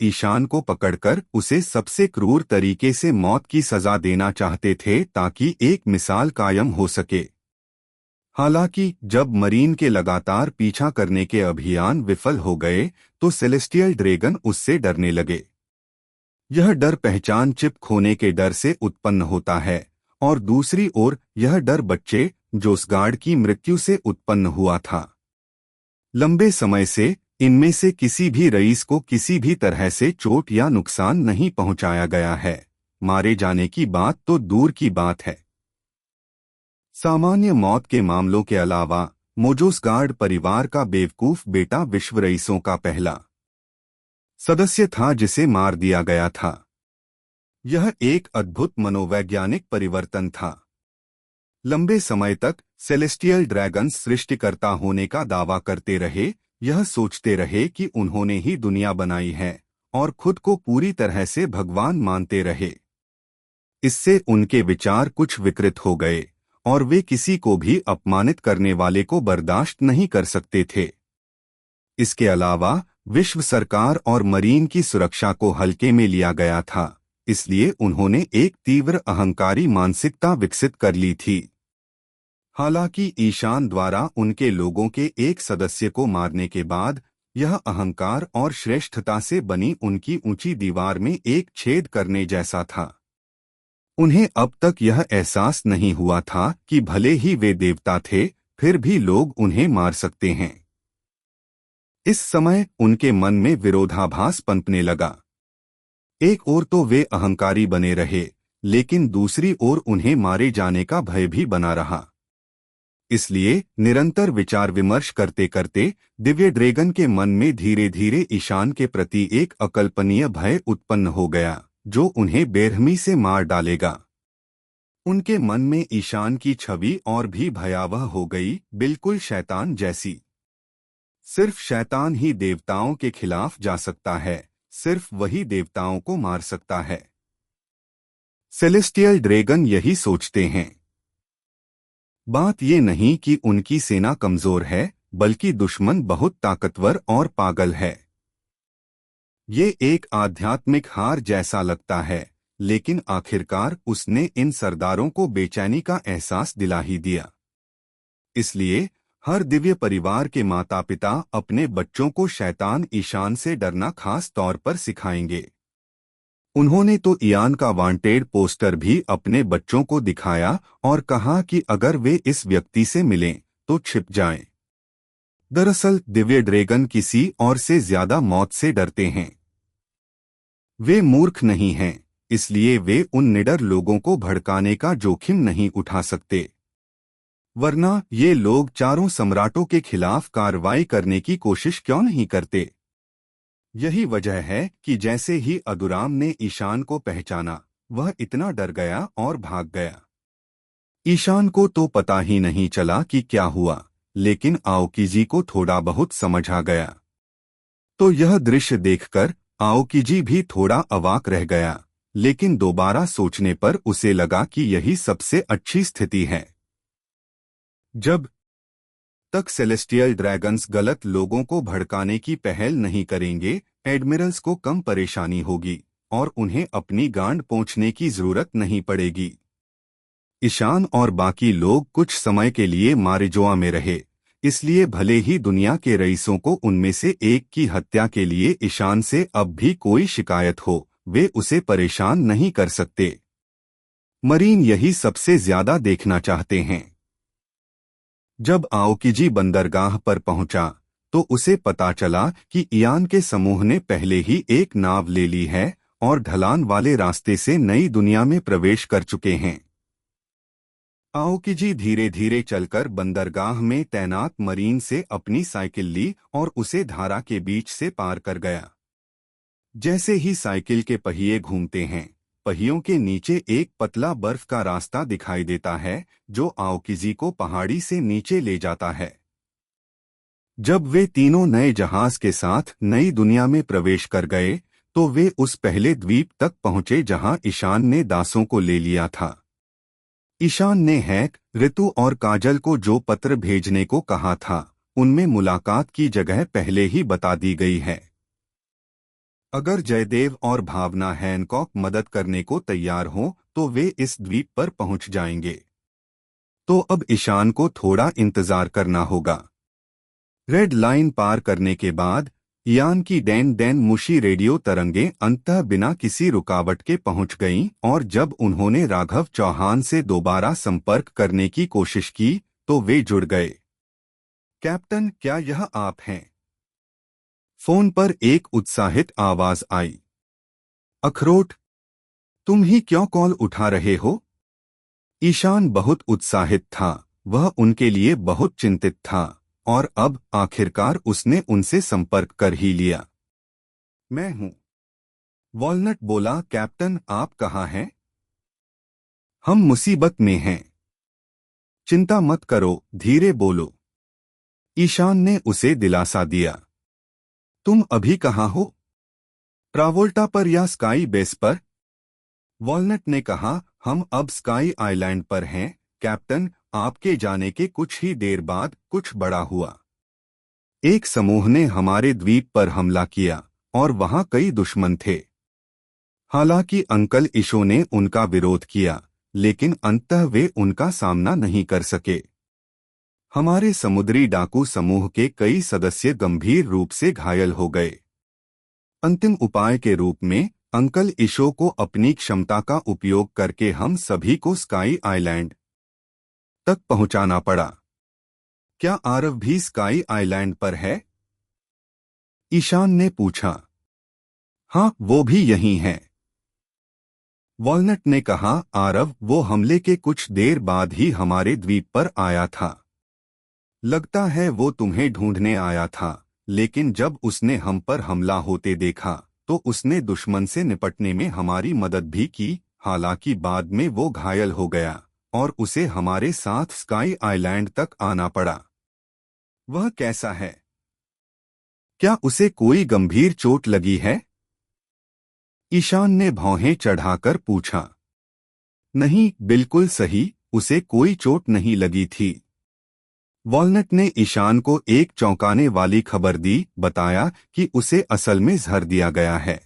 ईशान को पकड़कर उसे सबसे क्रूर तरीके से मौत की सजा देना चाहते थे ताकि एक मिसाल कायम हो सके। हालांकि जब मरीन के लगातार पीछा करने के अभियान विफल हो गए तो सेलेस्टियल ड्रैगन उससे डरने लगे। यह डर पहचान चिप खोने के डर से उत्पन्न होता है और दूसरी ओर यह डर बच्चे जोसगार्ड की मृत्यु से उत्पन्न हुआ था। लंबे समय से इनमें से किसी भी रईस को किसी भी तरह से चोट या नुकसान नहीं पहुंचाया गया है। मारे जाने की बात तो दूर की बात है। सामान्य मौत के मामलों के अलावा मोजोसगार्ड परिवार का बेवकूफ बेटा विश्व रईसों का पहला सदस्य था जिसे मार दिया गया था। यह एक अद्भुत मनोवैज्ञानिक परिवर्तन था। लंबे समय तक सेलेस्टियल ड्रैगन्स सृष्टिकर्ता होने का दावा करते रहे, यह सोचते रहे कि उन्होंने ही दुनिया बनाई है और खुद को पूरी तरह से भगवान मानते रहे। इससे उनके विचार कुछ विकृत हो गए और वे किसी को भी अपमानित करने वाले को बर्दाश्त नहीं कर सकते थे। इसके अलावा विश्व सरकार और मरीन की सुरक्षा को हल्के में लिया गया था, इसलिए उन्होंने एक तीव्र अहंकारी मानसिकता विकसित कर ली थी। हालांकि ईशान द्वारा उनके लोगों के एक सदस्य को मारने के बाद यह अहंकार और श्रेष्ठता से बनी उनकी ऊंची दीवार में एक छेद करने जैसा था। उन्हें अब तक यह एहसास नहीं हुआ था कि भले ही वे देवता थे, फिर भी लोग उन्हें मार सकते हैं। इस समय उनके मन में विरोधाभास पनपने लगा। एक ओर तो वे अहंकारी बने रहे, लेकिन दूसरी ओर उन्हें मारे जाने का भय भी बना रहा। इसलिए निरंतर विचार विमर्श करते करते दिव्य ड्रैगन के मन में धीरे धीरे ईशान के प्रति एक अकल्पनीय भय उत्पन्न हो गया, जो उन्हें बेरहमी से मार डालेगा। उनके मन में ईशान की छवि और भी भयावह हो गई, बिल्कुल शैतान जैसी। सिर्फ शैतान ही देवताओं के खिलाफ जा सकता है, सिर्फ वही देवताओं को मार सकता है। सेलेस्टियल ड्रैगन यही सोचते हैं। बात ये नहीं कि उनकी सेना कमजोर है, बल्कि दुश्मन बहुत ताकतवर और पागल है। ये एक आध्यात्मिक हार जैसा लगता है, लेकिन आखिरकार उसने इन सरदारों को बेचैनी का एहसास दिला ही दिया। इसलिए हर दिव्य परिवार के माता पिता अपने बच्चों को शैतान ईशान से डरना खास तौर पर सिखाएंगे। उन्होंने तो इयान का वांटेड पोस्टर भी अपने बच्चों को दिखाया और कहा कि अगर वे इस व्यक्ति से मिलें तो छिप जाएं। दरअसल दिव्य ड्रैगन किसी और से ज्यादा मौत से डरते हैं। वे मूर्ख नहीं हैं, इसलिए वे उन निडर लोगों को भड़काने का जोखिम नहीं उठा सकते। वरना ये लोग चारों सम्राटों के खिलाफ कार्रवाई करने की कोशिश क्यों नहीं करते। यही वजह है कि जैसे ही अदुराम ने ईशान को पहचाना, वह इतना डर गया और भाग गया। ईशान को तो पता ही नहीं चला कि क्या हुआ, लेकिन आओकीजी को थोड़ा बहुत समझ आ गया। तो यह दृश्य देखकर आओकीजी भी थोड़ा अवाक रह गया, लेकिन दोबारा सोचने पर उसे लगा कि यही सबसे अच्छी स्थिति है। जब तक सेलेस्टियल ड्रैगन्स गलत लोगों को भड़काने की पहल नहीं करेंगे, एडमिरल्स को कम परेशानी होगी और उन्हें अपनी गांड पोंछने की जरूरत नहीं पड़ेगी। ईशान और बाकी लोग कुछ समय के लिए मारिजोआ में रहे, इसलिए भले ही दुनिया के रईसों को उनमें से एक की हत्या के लिए ईशान से अब भी कोई शिकायत हो, वे उसे परेशान नहीं कर सकते। मरीन यही सबसे ज्यादा देखना चाहते हैं। जब आओकीजी बंदरगाह पर पहुंचा तो उसे पता चला कि इयान के समूह ने पहले ही एक नाव ले ली है और ढलान वाले रास्ते से नई दुनिया में प्रवेश कर चुके हैं। आओकीजी धीरे धीरे चलकर बंदरगाह में तैनात मरीन से अपनी साइकिल ली और उसे धारा के बीच से पार कर गया। जैसे ही साइकिल के पहिए घूमते हैं, पहियों के नीचे एक पतला बर्फ का रास्ता दिखाई देता है, जो आओकीजी को पहाड़ी से नीचे ले जाता है। जब वे तीनों नए जहाज के साथ नई दुनिया में प्रवेश कर गए, तो वे उस पहले द्वीप तक पहुंचे जहां ईशान ने दासों को ले लिया था। ईशान ने हैक, ऋतु और काजल को जो पत्र भेजने को कहा था, उनमें मुलाकात की जगह पहले ही बता दी गई है। अगर जयदेव और भावना हैनकॉक मदद करने को तैयार हों तो वे इस द्वीप पर पहुंच जाएंगे। तो अब ईशान को थोड़ा इंतजार करना होगा। रेड लाइन पार करने के बाद यान की डैन डैन मुशी रेडियो तरंगें अंततः बिना किसी रुकावट के पहुंच गईं और जब उन्होंने राघव चौहान से दोबारा संपर्क करने की कोशिश की तो वे जुड़ गए। कैप्टन, क्या यह आप हैं? फोन पर एक उत्साहित आवाज आई। अखरोट, तुम ही क्यों कॉल उठा रहे हो? ईशान बहुत उत्साहित था, वह उनके लिए बहुत चिंतित था और अब आखिरकार उसने उनसे संपर्क कर ही लिया। मैं हूं, वॉलनट बोला। कैप्टन, आप कहाँ हैं? हम मुसीबत में हैं। चिंता मत करो, धीरे बोलो। ईशान ने उसे दिलासा दिया। तुम अभी कहाँ हो? ट्रावोल्टा पर या स्काई बेस पर? वॉलनट ने कहा, हम अब स्काई आइलैंड पर हैं। कैप्टन, आपके जाने के कुछ ही देर बाद कुछ बड़ा हुआ। एक समूह ने हमारे द्वीप पर हमला किया और वहां कई दुश्मन थे। हालांकि अंकल इशो ने उनका विरोध किया, लेकिन अंततः वे उनका सामना नहीं कर सके। हमारे समुद्री डाकू समूह के कई सदस्य गंभीर रूप से घायल हो गए। अंतिम उपाय के रूप में अंकल इशो को अपनी क्षमता का उपयोग करके हम सभी को स्काई आइलैंड तक पहुंचाना पड़ा। क्या आरव भी स्काई आइलैंड पर है? ईशान ने पूछा। हाँ, वो भी यहीं है। वॉलनट ने कहा, आरव वो हमले के कुछ देर बाद ही हमारे द्वीप पर आया था। लगता है वो तुम्हें ढूंढने आया था, लेकिन जब उसने हम पर हमला होते देखा तो उसने दुश्मन से निपटने में हमारी मदद भी की। हालांकि बाद में वो घायल हो गया और उसे हमारे साथ स्काई आइलैंड तक आना पड़ा। वह कैसा है? क्या उसे कोई गंभीर चोट लगी है? ईशान ने भौहें चढ़ाकर पूछा। नहीं, बिल्कुल सही, उसे कोई चोट नहीं लगी थी। वॉलनट ने ईशान को एक चौंकाने वाली खबर दी, बताया कि उसे असल में जहर दिया गया है।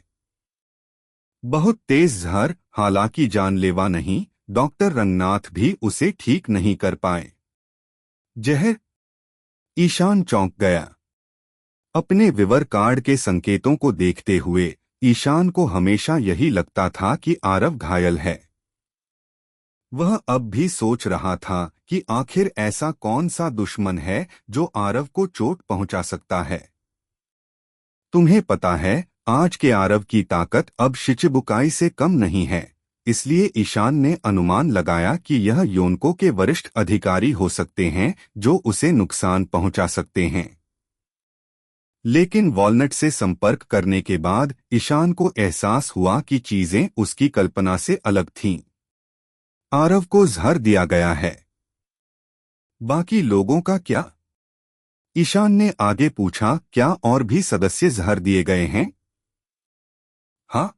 बहुत तेज जहर, हालांकि जानलेवा नहीं। डॉक्टर रंगनाथ भी उसे ठीक नहीं कर पाए। जहर? ईशान चौंक गया। अपने विवर कार्ड के संकेतों को देखते हुए ईशान को हमेशा यही लगता था कि आरव घायल है। वह अब भी सोच रहा था कि आखिर ऐसा कौन सा दुश्मन है जो आरव को चोट पहुंचा सकता है। तुम्हें पता है, आज के आरव की ताकत अब शिचिबुकाई से कम नहीं है, इसलिए ईशान ने अनुमान लगाया कि यह योनको के वरिष्ठ अधिकारी हो सकते हैं जो उसे नुकसान पहुंचा सकते हैं। लेकिन वॉलनट से संपर्क करने के बाद ईशान को एहसास हुआ कि चीजें उसकी कल्पना से अलग थीं। आरव को जहर दिया गया है। बाकी लोगों का क्या? ईशान ने आगे पूछा, क्या और भी सदस्य जहर दिए गए हैं? हाँ,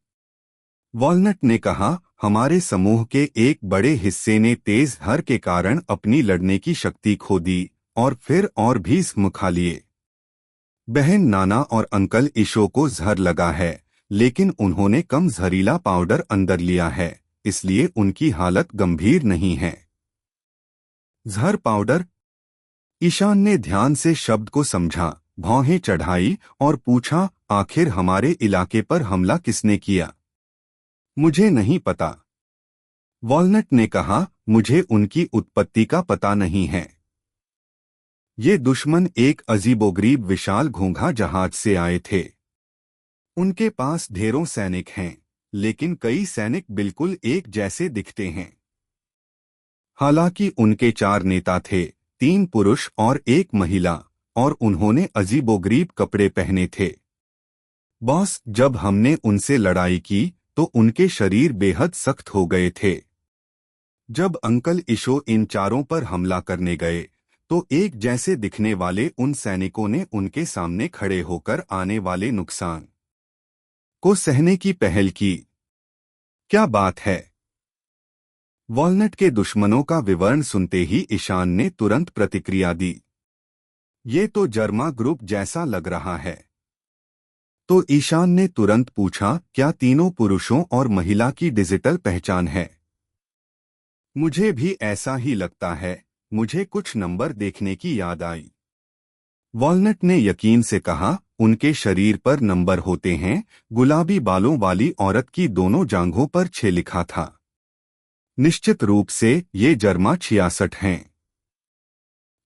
वॉलनट ने कहा, हमारे समूह के एक बड़े हिस्से ने तेज जहर के कारण अपनी लड़ने की शक्ति खो दी और फिर और भी जख्म खा लिए। बहन नाना और अंकल इशो को जहर लगा है, लेकिन उन्होंने कम जहरीला पाउडर अंदर लिया है, इसलिए उनकी हालत गंभीर नहीं है। जहर पाउडर? ईशान ने ध्यान से शब्द को समझा, भौहें चढ़ाई और पूछा, आखिर हमारे इलाके पर हमला किसने किया? मुझे नहीं पता। वॉलनट ने कहा, मुझे उनकी उत्पत्ति का पता नहीं है। ये दुश्मन एक अजीबोगरीब विशाल घोंघा जहाज से आए थे। उनके पास ढेरों सैनिक हैं, लेकिन कई सैनिक बिल्कुल एक जैसे दिखते हैं। हालांकि उनके 4 नेता थे, 3 पुरुष और 1 महिला, और उन्होंने अजीबोगरीब कपड़े पहने थे। बॉस, जब हमने उनसे लड़ाई की तो उनके शरीर बेहद सख्त हो गए थे। जब अंकल इशो इन चारों पर हमला करने गए तो एक जैसे दिखने वाले उन सैनिकों ने उनके सामने खड़े होकर आने वाले नुकसान को सहने की पहल की। क्या बात है? वॉलनट के दुश्मनों का विवरण सुनते ही ईशान ने तुरंत प्रतिक्रिया दी। ये तो जर्मा ग्रुप जैसा लग रहा है। तो ईशान ने तुरंत पूछा, क्या तीनों पुरुषों और महिला की डिजिटल पहचान है? मुझे भी ऐसा ही लगता है, मुझे कुछ नंबर देखने की याद आई। वॉलनट ने यकीन से कहा, उनके शरीर पर नंबर होते हैं। गुलाबी बालों वाली औरत की दोनों जांघों पर 6 लिखा था। निश्चित रूप से ये जर्मा 66 हैं।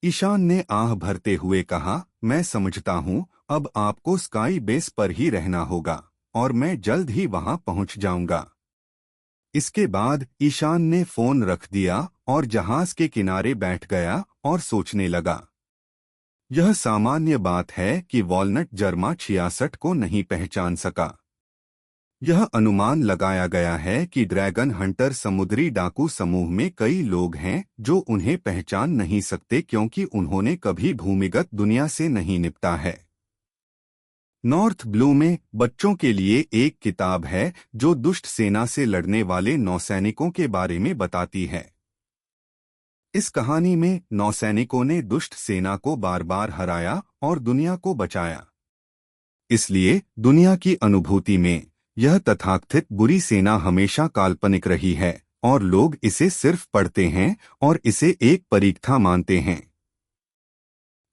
ईशान ने आह भरते हुए कहा, मैं समझता हूँ, अब आपको स्काई बेस पर ही रहना होगा और मैं जल्द ही वहां पहुंच जाऊंगा। इसके बाद ईशान ने फोन रख दिया और जहाज के किनारे बैठ गया और सोचने लगा। यह सामान्य बात है कि वॉलनट जर्मा 66 को नहीं पहचान सका। यह अनुमान लगाया गया है कि ड्रैगन हंटर समुद्री डाकू समूह में कई लोग हैं जो उन्हें पहचान नहीं सकते क्योंकि उन्होंने कभी भूमिगत दुनिया से नहीं निपटा है। नॉर्थ ब्लू में बच्चों के लिए एक किताब है जो दुष्ट सेना से लड़ने वाले नौसैनिकों के बारे में बताती है। इस कहानी में नौसैनिकों ने दुष्ट सेना को बार बार हराया और दुनिया को बचाया। इसलिए दुनिया की अनुभूति में यह तथाकथित बुरी सेना हमेशा काल्पनिक रही है और लोग इसे सिर्फ पढ़ते हैं और इसे एक परीक्षा मानते हैं।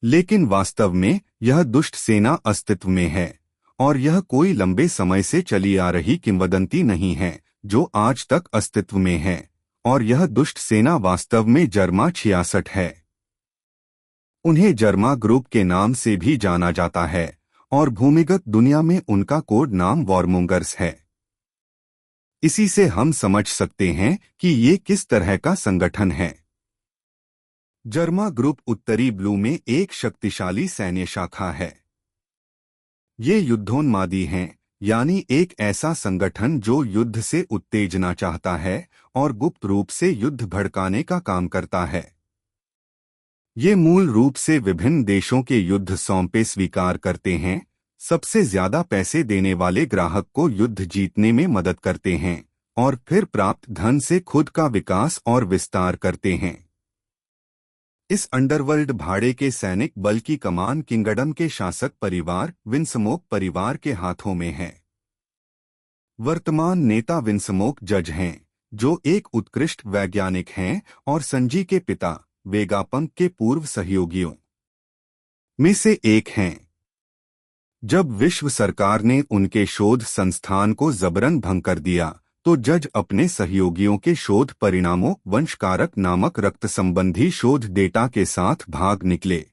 लेकिन वास्तव में यह दुष्ट सेना अस्तित्व में है और यह कोई लंबे समय से चली आ रही किंवदंती नहीं है जो आज तक अस्तित्व में है, और यह दुष्ट सेना वास्तव में जर्मा 66 है। उन्हें जर्मा ग्रुप के नाम से भी जाना जाता है और भूमिगत दुनिया में उनका कोड नाम वॉरमोंगर्स है। इसी से हम समझ सकते हैं कि ये किस तरह का संगठन है। जर्मा ग्रुप उत्तरी ब्लू में एक शक्तिशाली सैन्य शाखा है। ये युद्धोन्मादी हैं, यानी एक ऐसा संगठन जो युद्ध से उत्तेजना चाहता है और गुप्त रूप से युद्ध भड़काने का काम करता है। ये मूल रूप से विभिन्न देशों के युद्ध सौंपे स्वीकार करते हैं, सबसे ज्यादा पैसे देने वाले ग्राहक को युद्ध जीतने में मदद करते हैं और फिर प्राप्त धन से खुद का विकास और विस्तार करते हैं। इस अंडरवर्ल्ड भाड़े के सैनिक बल की कमान किंगडम के शासक परिवार विंसमोक परिवार के हाथों में है। वर्तमान नेता विंसमोक जज हैं, जो एक उत्कृष्ट वैज्ञानिक हैं और संजी के पिता वेगापंक के पूर्व सहयोगियों में से एक हैं। जब विश्व सरकार ने उनके शोध संस्थान को जबरन भंग कर दिया तो जज अपने सहयोगियों के शोध परिणामों वंशकारक नामक रक्त संबंधी शोध डेटा के साथ भाग निकले।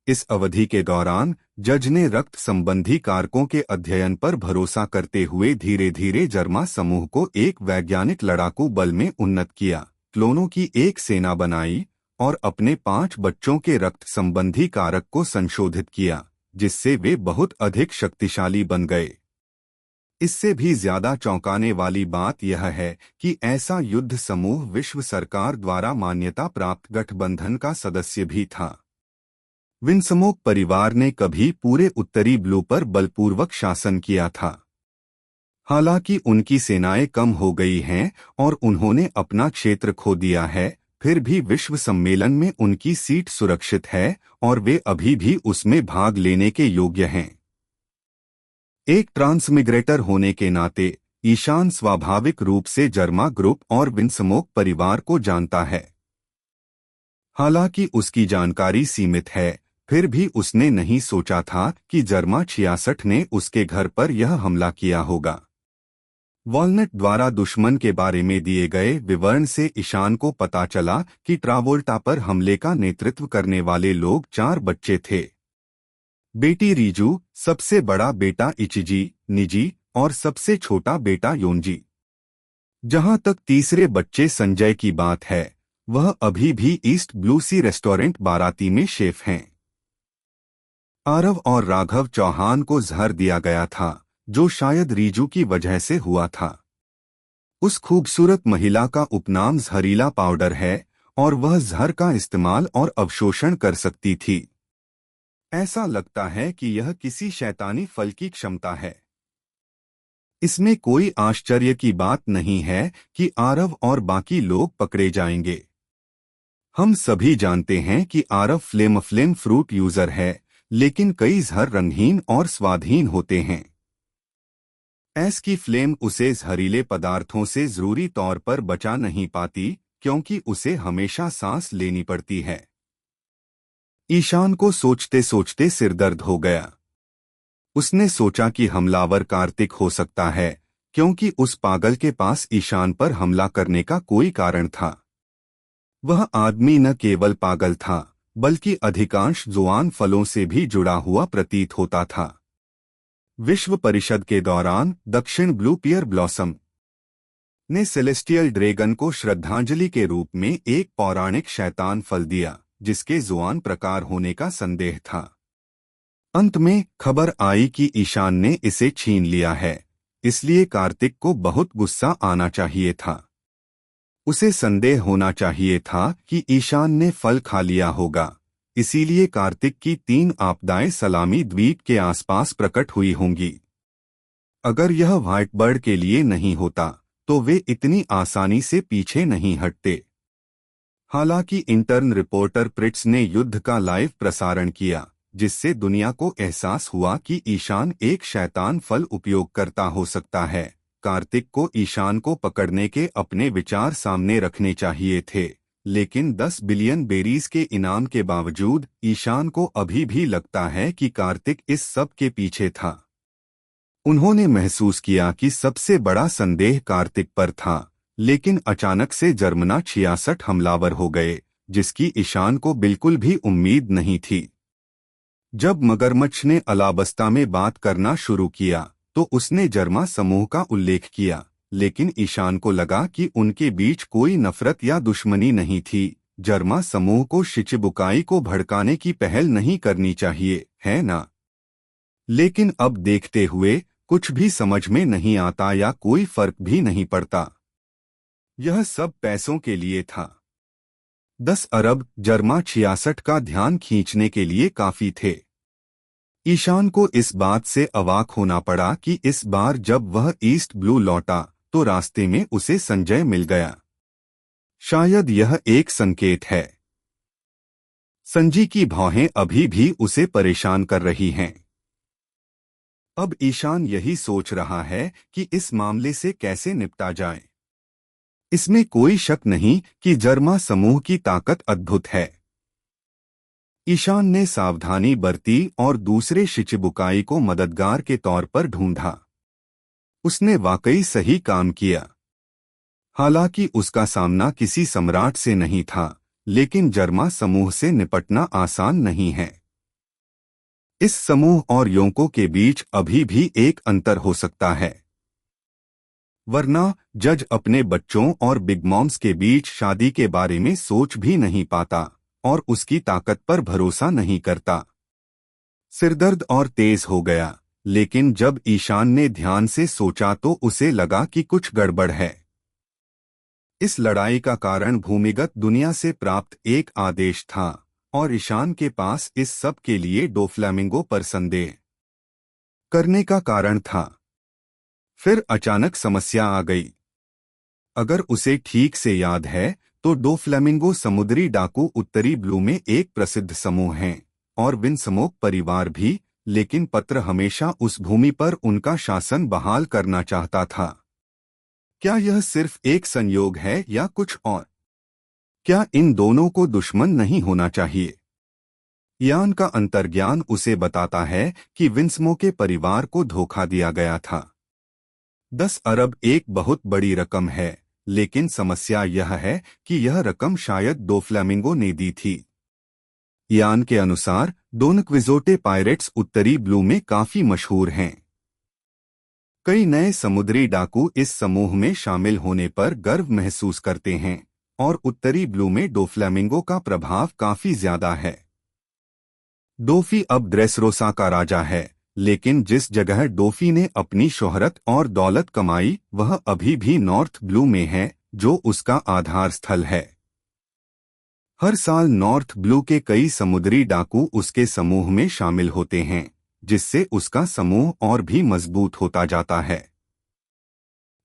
इस अवधि के दौरान जज ने रक्त संबंधी कारकों के अध्ययन पर भरोसा करते हुए धीरे धीरे जर्मा समूह को एक वैज्ञानिक लड़ाकू बल में उन्नत किया, क्लोनों की एक सेना बनाई और अपने 5 बच्चों के रक्त संबंधी कारक को संशोधित किया, जिससे वे बहुत अधिक शक्तिशाली बन गए। इससे भी ज्यादा चौंकाने वाली बात यह है कि ऐसा युद्ध समूह विश्व सरकार द्वारा मान्यता प्राप्त गठबंधन का सदस्य भी था। विंसमोक परिवार ने कभी पूरे उत्तरी ब्लू पर बलपूर्वक शासन किया था। हालांकि उनकी सेनाएं कम हो गई हैं और उन्होंने अपना क्षेत्र खो दिया है, फिर भी विश्व सम्मेलन में उनकी सीट सुरक्षित है और वे अभी भी उसमें भाग लेने के योग्य हैं। एक ट्रांसमिग्रेटर होने के नाते ईशान स्वाभाविक रूप से जर्मा ग्रुप और विंसमोक परिवार को जानता है। हालांकि उसकी जानकारी सीमित है, फिर भी उसने नहीं सोचा था कि जर्मा 66 ने उसके घर पर यह हमला किया होगा। वॉलनट द्वारा दुश्मन के बारे में दिए गए विवरण से ईशान को पता चला कि ट्रावोल्टा पर हमले का नेतृत्व करने वाले लोग 4 बच्चे थे। बेटी रीजू, सबसे बड़ा बेटा इचिजी निजी और सबसे छोटा बेटा योंजी। जहां तक तीसरे बच्चे संजय की बात है, वह अभी भी ईस्ट ब्लू सी रेस्टोरेंट बाराती में शेफ हैं। आरव और राघव चौहान को जहर दिया गया था, जो शायद रीजू की वजह से हुआ था। उस खूबसूरत महिला का उपनाम जहरीला पाउडर है और वह जहर का इस्तेमाल और अवशोषण कर सकती थी। ऐसा लगता है कि यह किसी शैतानी फल की क्षमता है। इसमें कोई आश्चर्य की बात नहीं है कि आरव और बाकी लोग पकड़े जाएंगे। हम सभी जानते हैं कि आरव फ्लेम फ्रूट यूजर है, लेकिन कई जहर रंगहीन और स्वादहीन होते हैं। ऐस की फ्लेम उसे जहरीले पदार्थों से जरूरी तौर पर बचा नहीं पाती, क्योंकि उसे हमेशा सांस लेनी पड़ती है। ईशान को सोचते सोचते सिरदर्द हो गया। उसने सोचा कि हमलावर कार्तिक हो सकता है, क्योंकि उस पागल के पास ईशान पर हमला करने का कोई कारण था। वह आदमी न केवल पागल था, बल्कि अधिकांश जुआन फलों से भी जुड़ा हुआ प्रतीत होता था। विश्व परिषद के दौरान दक्षिण ब्लू पियर ब्लॉसम ने सेलेस्टियल ड्रैगन को श्रद्धांजलि के रूप में एक पौराणिक शैतान फल दिया, जिसके जुआन प्रकार होने का संदेह था। अंत में खबर आई कि ईशान ने इसे छीन लिया है, इसलिए कार्तिक को बहुत गुस्सा आना चाहिए था। उसे संदेह होना चाहिए था कि ईशान ने फल खा लिया होगा, इसीलिए कार्तिक की 3 आपदाएं सलामी द्वीप के आसपास प्रकट हुई होंगी। अगर यह व्हाइट बर्ड के लिए नहीं होता, तो वे इतनी आसानी से पीछे नहीं हटते। हालांकि इंटर्न रिपोर्टर प्रिट्स ने युद्ध का लाइव प्रसारण किया, जिससे दुनिया को एहसास हुआ कि ईशान एक शैतान फल उपयोगकर्ता हो सकता है। कार्तिक को ईशान को पकड़ने के अपने विचार सामने रखने चाहिए थे, लेकिन 10 बिलियन बेरीज के इनाम के बावजूद ईशान को अभी भी लगता है कि कार्तिक इस सब के पीछे था। उन्होंने महसूस किया कि सबसे बड़ा संदेह कार्तिक पर था, लेकिन अचानक से जर्मना 66 हमलावर हो गए, जिसकी ईशान को बिल्कुल भी उम्मीद नहीं थी। जब मगरमच्छ ने अलाबस्ता में बात करना शुरू किया, तो उसने जर्मा समूह का उल्लेख किया, लेकिन ईशान को लगा कि उनके बीच कोई नफरत या दुश्मनी नहीं थी। जर्मा समूह को शिचिबुकाई को भड़काने की पहल नहीं करनी चाहिए, है ना? लेकिन अब देखते हुए कुछ भी समझ में नहीं आता या कोई फर्क भी नहीं पड़ता। यह सब पैसों के लिए था। 10 अरब जर्मा 66 का ध्यान खींचने के लिए काफी थे। ईशान को इस बात से अवाक होना पड़ा कि इस बार जब वह ईस्ट ब्लू लौटा, तो रास्ते में उसे संजय मिल गया। शायद यह एक संकेत है। संजी की भौहें अभी भी उसे परेशान कर रही हैं। अब ईशान यही सोच रहा है कि इस मामले से कैसे निपटा जाए। इसमें कोई शक नहीं कि जर्मा समूह की ताकत अद्भुत है। ईशान ने सावधानी बरती और दूसरे शिचिबुकाई को मददगार के तौर पर ढूंढा। उसने वाकई सही काम किया। हालांकि उसका सामना किसी सम्राट से नहीं था, लेकिन जर्मा समूह से निपटना आसान नहीं है। इस समूह और योंकों के बीच अभी भी एक अंतर हो सकता है, वरना जज अपने बच्चों और बिग मॉम्स के बीच शादी के बारे में सोच भी नहीं पाता और उसकी ताकत पर भरोसा नहीं करता। सिरदर्द और तेज हो गया, लेकिन जब ईशान ने ध्यान से सोचा तो उसे लगा कि कुछ गड़बड़ है। इस लड़ाई का कारण भूमिगत दुनिया से प्राप्त एक आदेश था, और ईशान के पास इस सब के लिए डोफ्लामिंगो पर संदेह करने का कारण था। फिर अचानक समस्या आ गई। अगर उसे ठीक से याद है तो डोफ्लामिंगो समुद्री डाकू उत्तरी ब्लू में एक प्रसिद्ध समूह हैं, और विंसमोक परिवार भी, लेकिन पत्र हमेशा उस भूमि पर उनका शासन बहाल करना चाहता था। क्या यह सिर्फ एक संयोग है या कुछ और? क्या इन दोनों को दुश्मन नहीं होना चाहिए? यान का अंतर्ज्ञान उसे बताता है कि विंसमो के परिवार को धोखा दिया गया था। 10 अरब एक बहुत बड़ी रकम है, लेकिन समस्या यह है कि यह रकम शायद डोफ्लामिंगो ने दी थी। यान के अनुसार डोन क्विजोटे पायरेट्स उत्तरी ब्लू में काफी मशहूर हैं। कई नए समुद्री डाकू इस समूह में शामिल होने पर गर्व महसूस करते हैं, और उत्तरी ब्लू में डोफ्लामिंगो का प्रभाव काफी ज्यादा है। डोफी अब ड्रेसरोसा का राजा है, लेकिन जिस जगह डोफी ने अपनी शोहरत और दौलत कमाई वह अभी भी नॉर्थ ब्लू में है, जो उसका आधार स्थल है। हर साल नॉर्थ ब्लू के कई समुद्री डाकू उसके समूह में शामिल होते हैं, जिससे उसका समूह और भी मजबूत होता जाता है।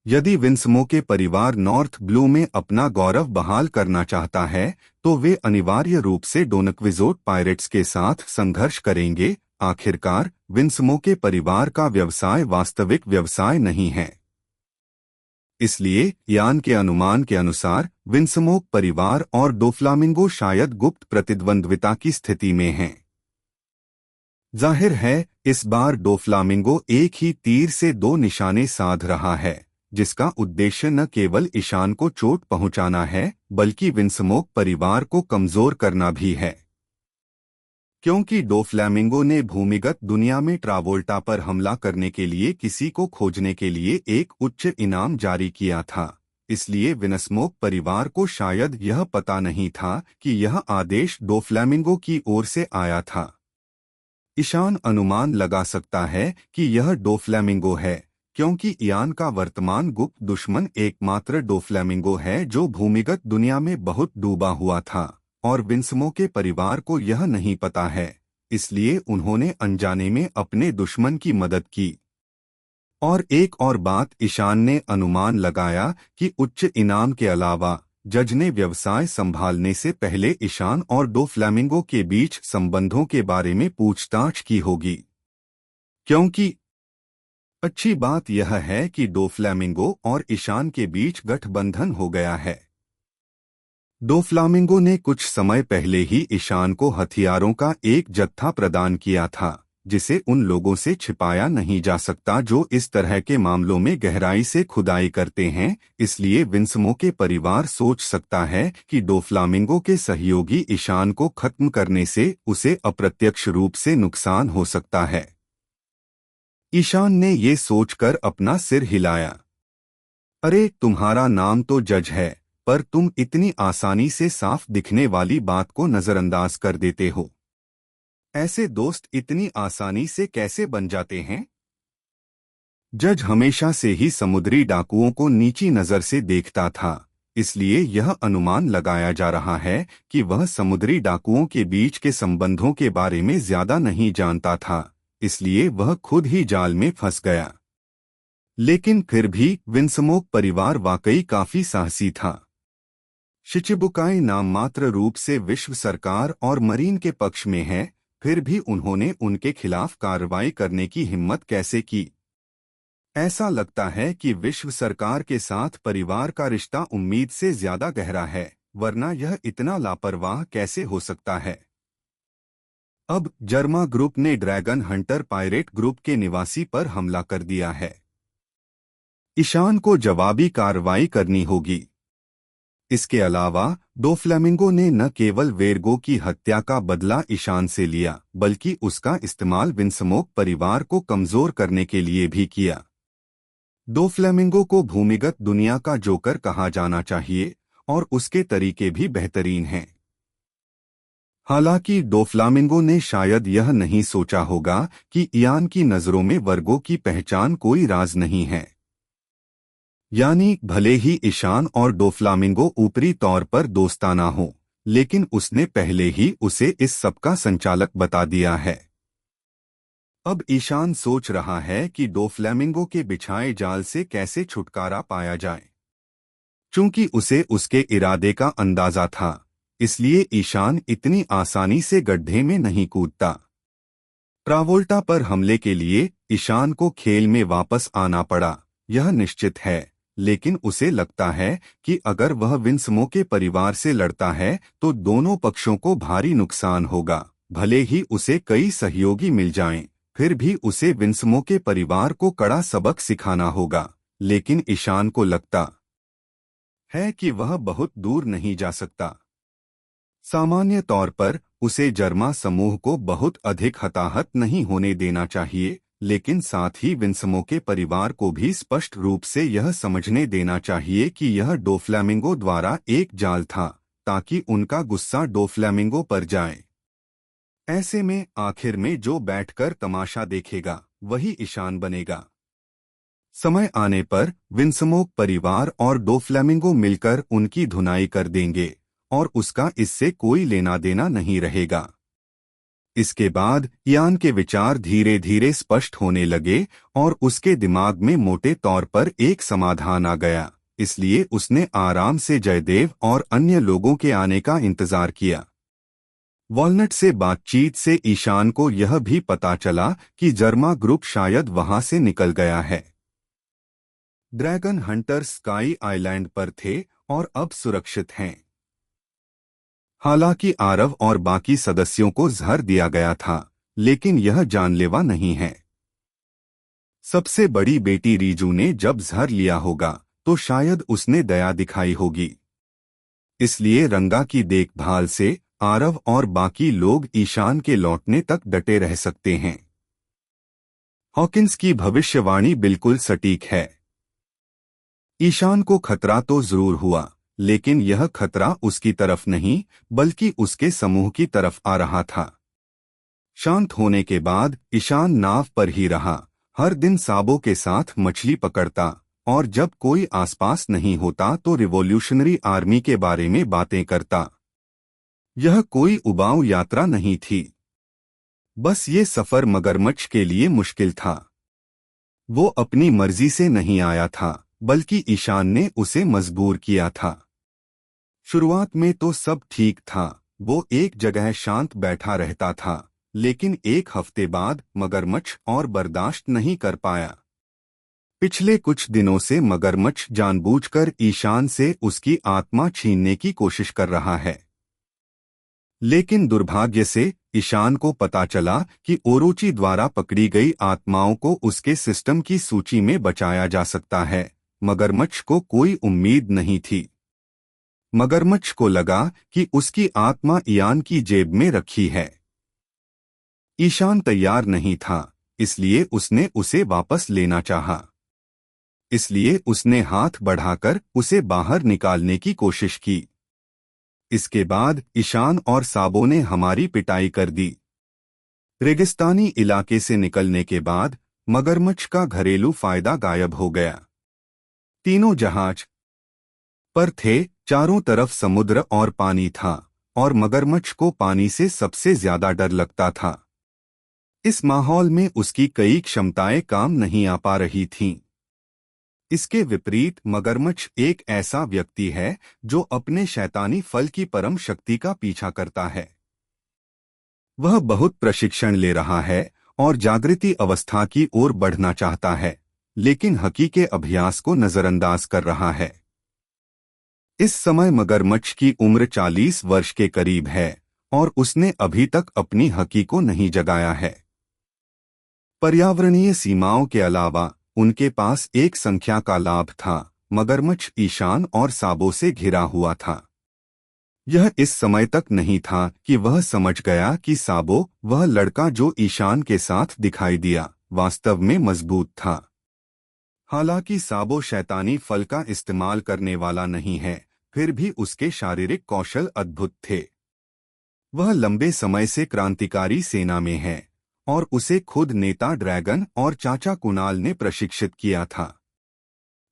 यदि विंसमो के परिवार नॉर्थ ब्लू में अपना गौरव बहाल करना चाहता है तो वे अनिवार्य रूप से डोनक्विजोट पायरेट्स के साथ संघर्ष करेंगे। आखिरकार विंसमो के परिवार का व्यवसाय वास्तविक व्यवसाय नहीं है। इसलिए यान के अनुमान के अनुसार विंसमोक परिवार और डोफ्लामिंगो शायद गुप्त प्रतिद्वंद्विता की स्थिति में हैं। जाहिर है इस बार डोफ्लामिंगो एक ही तीर से दो निशाने साध रहा है, जिसका उद्देश्य न केवल ईशान को चोट पहुंचाना है बल्कि विंसमोक परिवार को कमजोर करना भी है। क्योंकि डोफ्लामिंगो ने भूमिगत दुनिया में ट्रावोल्टा पर हमला करने के लिए किसी को खोजने के लिए एक उच्च इनाम जारी किया था, इसलिए विंसमोक परिवार को शायद यह पता नहीं था कि यह आदेश डोफ्लामिंगो की ओर से आया था। ईशान अनुमान लगा सकता है कि यह डोफ्लामिंगो है, क्योंकि इयान का वर्तमान गुप्त दुश्मन एकमात्र डोफ्लामिंगो है जो भूमिगत दुनिया में बहुत डूबा हुआ था, और विंसमो के परिवार को यह नहीं पता है, इसलिए उन्होंने अनजाने में अपने दुश्मन की मदद की। और एक और बात, ईशान ने अनुमान लगाया कि उच्च इनाम के अलावा जज ने व्यवसाय संभालने से पहले ईशान और डोफ्लामिंगो के बीच संबंधों के बारे में पूछताछ की होगी। क्योंकि अच्छी बात यह है कि डोफ्लामिंगो और ईशान के बीच गठबंधन हो गया है। डोफ्लामिंगो ने कुछ समय पहले ही ईशान को हथियारों का एक जत्था प्रदान किया था, जिसे उन लोगों से छिपाया नहीं जा सकता जो इस तरह के मामलों में गहराई से खुदाई करते हैं। इसलिए विंसमो के परिवार सोच सकता है कि डोफ्लामिंगो के सहयोगी ईशान को खत्म करने से उसे अप्रत्यक्ष रूप से नुकसान हो सकता है। ईशान ने ये सोचकर अपना सिर हिलाया। अरे, तुम्हारा नाम तो जज है, पर तुम इतनी आसानी से साफ दिखने वाली बात को नजरअंदाज कर देते हो। ऐसे दोस्त इतनी आसानी से कैसे बन जाते हैं? जज हमेशा से ही समुद्री डाकुओं को नीची नजर से देखता था, इसलिए यह अनुमान लगाया जा रहा है कि वह समुद्री डाकुओं के बीच के संबंधों के बारे में ज्यादा नहीं जानता था, इसलिए वह खुद ही जाल में फंस गया। लेकिन फिर भी विंसमोक परिवार वाकई काफी साहसी था। शिचिबुकाई नाम मात्र रूप से विश्व सरकार और मरीन के पक्ष में है, फिर भी उन्होंने उनके खिलाफ कार्रवाई करने की हिम्मत कैसे की? ऐसा लगता है कि विश्व सरकार के साथ परिवार का रिश्ता उम्मीद से ज्यादा गहरा है, वरना यह इतना लापरवाह कैसे हो सकता है? अब जर्मा ग्रुप ने ड्रैगन हंटर पायरेट ग्रुप के निवासी पर हमला कर दिया है। ईशान को जवाबी कार्रवाई करनी होगी। इसके अलावा डोफ्लामिंगो ने न केवल वेरगो की हत्या का बदला ईशान से लिया, बल्कि उसका इस्तेमाल विंसमोक परिवार को कमजोर करने के लिए भी किया। डोफ्लामिंगो को भूमिगत दुनिया का जोकर कहा जाना चाहिए, और उसके तरीके भी बेहतरीन हैं। हालांकि डोफ्लामिंगो ने शायद यह नहीं सोचा होगा कि इयान की नजरों में वर्गो की पहचान कोई राज नहीं है। यानी भले ही ईशान और डोफ्लामिंगो ऊपरी तौर पर दोस्ताना हो, लेकिन उसने पहले ही उसे इस सब का संचालक बता दिया है। अब ईशान सोच रहा है कि डोफ्लामिंगो के बिछाए जाल से कैसे छुटकारा पाया जाए। चूंकि उसे उसके इरादे का अंदाजा था, इसलिए ईशान इतनी आसानी से गड्ढे में नहीं कूदता। ट्रावोल्टा पर हमले के लिए ईशान को खेल में वापस आना पड़ा, यह निश्चित है, लेकिन उसे लगता है कि अगर वह विंसमो के परिवार से लड़ता है तो दोनों पक्षों को भारी नुकसान होगा। भले ही उसे कई सहयोगी मिल जाएं, फिर भी उसे विंसमो के परिवार को कड़ा सबक सिखाना होगा। लेकिन ईशान को लगता है कि वह बहुत दूर नहीं जा सकता। सामान्य तौर पर उसे जर्मा समूह को बहुत अधिक हताहत नहीं होने देना चाहिए, लेकिन साथ ही विंसमो के परिवार को भी स्पष्ट रूप से यह समझने देना चाहिए कि यह डोफ्लामिंगो द्वारा एक जाल था, ताकि उनका गुस्सा डोफ्लामिंगो पर जाए। ऐसे में आखिर में जो बैठकर तमाशा देखेगा वही ईशान बनेगा। समय आने पर विंसमो परिवार और डोफ्लामिंगो मिलकर उनकी धुनाई कर देंगे, और उसका इससे कोई लेना देना नहीं रहेगा। इसके बाद यान के विचार धीरे धीरे स्पष्ट होने लगे और उसके दिमाग में मोटे तौर पर एक समाधान आ गया। इसलिए उसने आराम से जयदेव और अन्य लोगों के आने का इंतजार किया। वॉलनट से बातचीत से ईशान को यह भी पता चला कि जर्मा ग्रुप शायद वहां से निकल गया है। ड्रैगन हंटर स्काई आइलैंड पर थे और अब सुरक्षित हैं। हालांकि आरव और बाकी सदस्यों को जहर दिया गया था, लेकिन यह जानलेवा नहीं है। सबसे बड़ी बेटी रीजू ने जब जहर लिया होगा तो शायद उसने दया दिखाई होगी। इसलिए रंगा की देखभाल से आरव और बाकी लोग ईशान के लौटने तक डटे रह सकते हैं। हॉकिंस की भविष्यवाणी बिल्कुल सटीक है। ईशान को खतरा तो जरूर हुआ, लेकिन यह खतरा उसकी तरफ नहीं बल्कि उसके समूह की तरफ आ रहा था। शांत होने के बाद ईशान नाव पर ही रहा, हर दिन साबो के साथ मछली पकड़ता और जब कोई आसपास नहीं होता तो रिवॉल्यूशनरी आर्मी के बारे में बातें करता। यह कोई उबाऊ यात्रा नहीं थी, बस ये सफर मगरमच्छ के लिए मुश्किल था। वो अपनी मर्जी से नहीं आया था, बल्कि ईशान ने उसे मजबूर किया था। शुरुआत में तो सब ठीक था, वो एक जगह शांत बैठा रहता था, लेकिन एक हफ्ते बाद मगरमच्छ और बर्दाश्त नहीं कर पाया। पिछले कुछ दिनों से मगरमच्छ जानबूझकर ईशान से उसकी आत्मा छीनने की कोशिश कर रहा है। लेकिन दुर्भाग्य से ईशान को पता चला कि ओरोची द्वारा पकड़ी गई आत्माओं को उसके सिस्टम की सूची में बचाया जा सकता है। मगरमच्छ को कोई उम्मीद नहीं थी। मगरमच्छ को लगा कि उसकी आत्मा इयान की जेब में रखी है। ईशान तैयार नहीं था, इसलिए उसने उसे वापस लेना चाहा। इसलिए उसने हाथ बढ़ाकर उसे बाहर निकालने की कोशिश की। इसके बाद ईशान और साबो ने हमारी पिटाई कर दी। रेगिस्तानी इलाके से निकलने के बाद मगरमच्छ का घरेलू फायदा गायब हो गया। तीनों जहाज पर थे, चारों तरफ समुद्र और पानी था और मगरमच्छ को पानी से सबसे ज्यादा डर लगता था। इस माहौल में उसकी कई क्षमताएं काम नहीं आ पा रही थीं। इसके विपरीत मगरमच्छ एक ऐसा व्यक्ति है जो अपने शैतानी फल की परम शक्ति का पीछा करता है। वह बहुत प्रशिक्षण ले रहा है और जागृति अवस्था की ओर बढ़ना चाहता है, लेकिन हकीके अभ्यास को नजरअंदाज कर रहा है। इस समय मगरमच्छ की उम्र 40 वर्ष के करीब है और उसने अभी तक अपनी हकी को नहीं जगाया है। पर्यावरणीय सीमाओं के अलावा उनके पास एक संख्या का लाभ था। मगरमच्छ ईशान और साबो से घिरा हुआ था। यह इस समय तक नहीं था कि वह समझ गया कि साबो, वह लड़का जो ईशान के साथ दिखाई दिया, वास्तव में मजबूत था। हालांकि साबो शैतानी फल का इस्तेमाल करने वाला नहीं है, फिर भी उसके शारीरिक कौशल अद्भुत थे। वह लंबे समय से क्रांतिकारी सेना में है और उसे खुद नेता ड्रैगन और चाचा कुणाल ने प्रशिक्षित किया था।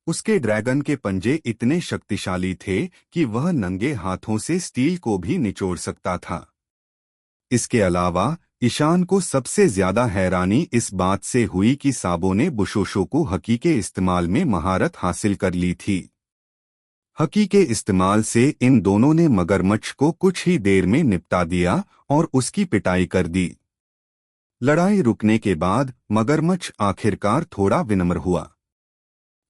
उसके ड्रैगन के पंजे इतने शक्तिशाली थे कि वह नंगे हाथों से स्टील को भी निचोड़ सकता था। इसके अलावा ईशान को सबसे ज्यादा हैरानी इस बात से हुई कि साबो ने बुशोशोकु हकी के इस्तेमाल में महारत हासिल कर ली थी। हकी के इस्तेमाल से इन दोनों ने मगरमच्छ को कुछ ही देर में निपटा दिया और उसकी पिटाई कर दी। लड़ाई रुकने के बाद मगरमच्छ आखिरकार थोड़ा विनम्र हुआ।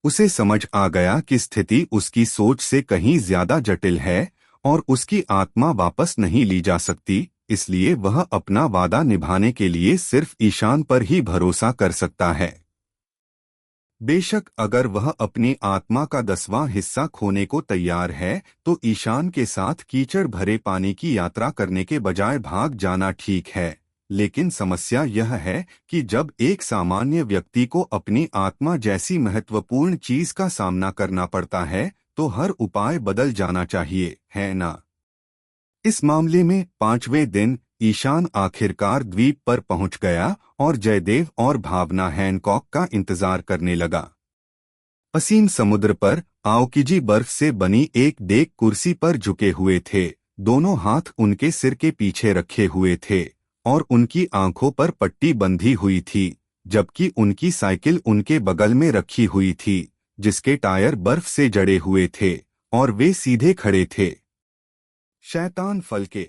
उसे समझ आ गया कि स्थिति उसकी सोच से कहीं ज्यादा जटिल है और उसकी आत्मा वापस नहीं ली जा सकती, इसलिए वह अपना वादा निभाने के लिए सिर्फ ईशान पर ही भरोसा कर सकता है। बेशक अगर वह अपनी आत्मा का 10वां हिस्सा खोने को तैयार है तो ईशान के साथ कीचड़ भरे पानी की यात्रा करने के बजाय भाग जाना ठीक है। लेकिन समस्या यह है कि जब एक सामान्य व्यक्ति को अपनी आत्मा जैसी महत्वपूर्ण चीज का सामना करना पड़ता है तो हर उपाय बदल जाना चाहिए, है ना? इस मामले में 5वें दिन ईशान आखिरकार द्वीप पर पहुंच गया और जयदेव और भावना हैनकॉक का इंतजार करने लगा। असीम समुद्र पर आओकिजी बर्फ से बनी एक डेक कुर्सी पर झुके हुए थे। दोनों हाथ उनके सिर के पीछे रखे हुए थे और उनकी आंखों पर पट्टी बंधी हुई थी, जबकि उनकी साइकिल उनके बगल में रखी हुई थी, जिसके टायर बर्फ से जड़े हुए थे और वे सीधे खड़े थे। शैतान फल के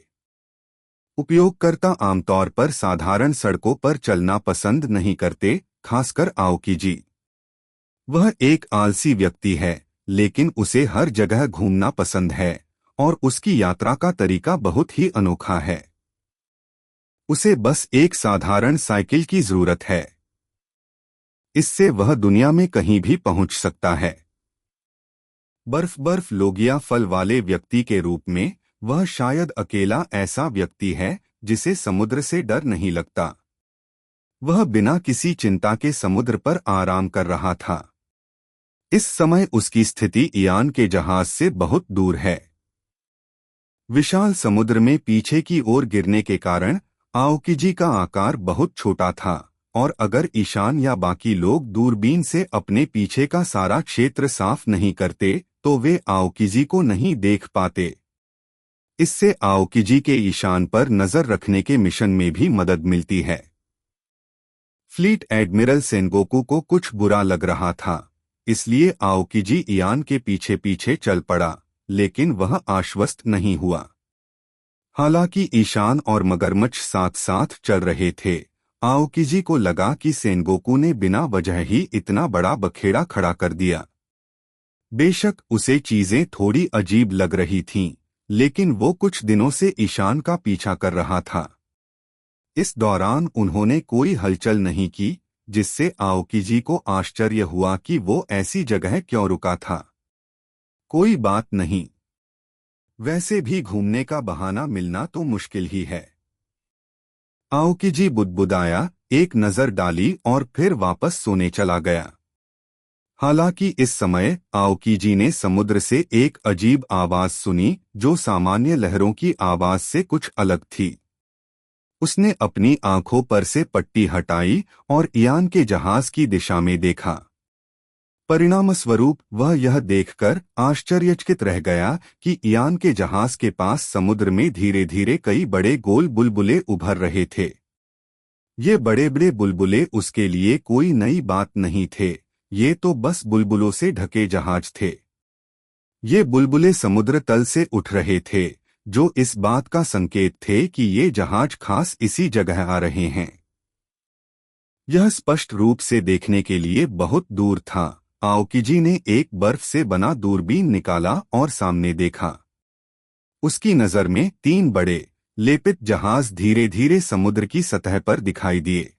उपयोगकर्ता आमतौर पर साधारण सड़कों पर चलना पसंद नहीं करते, खासकर आओकी जी। वह एक आलसी व्यक्ति है, लेकिन उसे हर जगह घूमना पसंद है और उसकी यात्रा का तरीका बहुत ही अनोखा है। उसे बस एक साधारण साइकिल की जरूरत है। इससे वह दुनिया में कहीं भी पहुंच सकता है। बर्फ लोगिया फल वाले व्यक्ति के रूप में वह शायद अकेला ऐसा व्यक्ति है जिसे समुद्र से डर नहीं लगता। वह बिना किसी चिंता के समुद्र पर आराम कर रहा था। इस समय उसकी स्थिति इयान के जहाज से बहुत दूर है। विशाल समुद्र में पीछे की ओर गिरने के कारण आओकिजी का आकार बहुत छोटा था, और अगर ईशान या बाकी लोग दूरबीन से अपने पीछे का सारा क्षेत्र साफ नहीं करते तो वे आओकिजी को नहीं देख पाते। इससे आओकिजी के ईशान पर नजर रखने के मिशन में भी मदद मिलती है। फ्लीट एडमिरल सेनगोकू को कुछ बुरा लग रहा था, इसलिए आओकिजी इयान के पीछे पीछे चल पड़ा, लेकिन वह आश्वस्त नहीं हुआ। हालांकि ईशान और मगरमच्छ साथ साथ चल रहे थे, आओकिजी को लगा कि सेनगोकू ने बिना वजह ही इतना बड़ा बखेड़ा खड़ा कर दिया। बेशक उसे चीजें थोड़ी अजीब लग रही थीं, लेकिन वो कुछ दिनों से ईशान का पीछा कर रहा था। इस दौरान उन्होंने कोई हलचल नहीं की, जिससे आओकिजी को आश्चर्य हुआ कि वो ऐसी जगह क्यों रुका था। कोई बात नहीं, वैसे भी घूमने का बहाना मिलना तो मुश्किल ही है। आओकिजी बुदबुदाया, एक नजर डाली और फिर वापस सोने चला गया। हालांकि इस समय आओकिजी ने समुद्र से एक अजीब आवाज सुनी जो सामान्य लहरों की आवाज से कुछ अलग थी। उसने अपनी आंखों पर से पट्टी हटाई और इयान के जहाज की दिशा में देखा। परिणामस्वरूप वह यह देखकर आश्चर्यचकित रह गया कि इयान के जहाज के पास समुद्र में धीरे धीरे कई बड़े गोल बुलबुले उभर रहे थे। ये बड़े बड़े बुलबुले उसके लिए कोई नई बात नहीं थे, ये तो बस बुलबुलों से ढके जहाज थे। ये बुलबुले समुद्र तल से उठ रहे थे, जो इस बात का संकेत थे कि ये जहाज खास इसी जगह आ रहे हैं। यह स्पष्ट रूप से देखने के लिए बहुत दूर था। आओकिजी ने एक बर्फ से बना दूरबीन निकाला और सामने देखा। उसकी नजर में 3 बड़े लेपित जहाज धीरे धीरे समुद्र की सतह पर दिखाई दिए।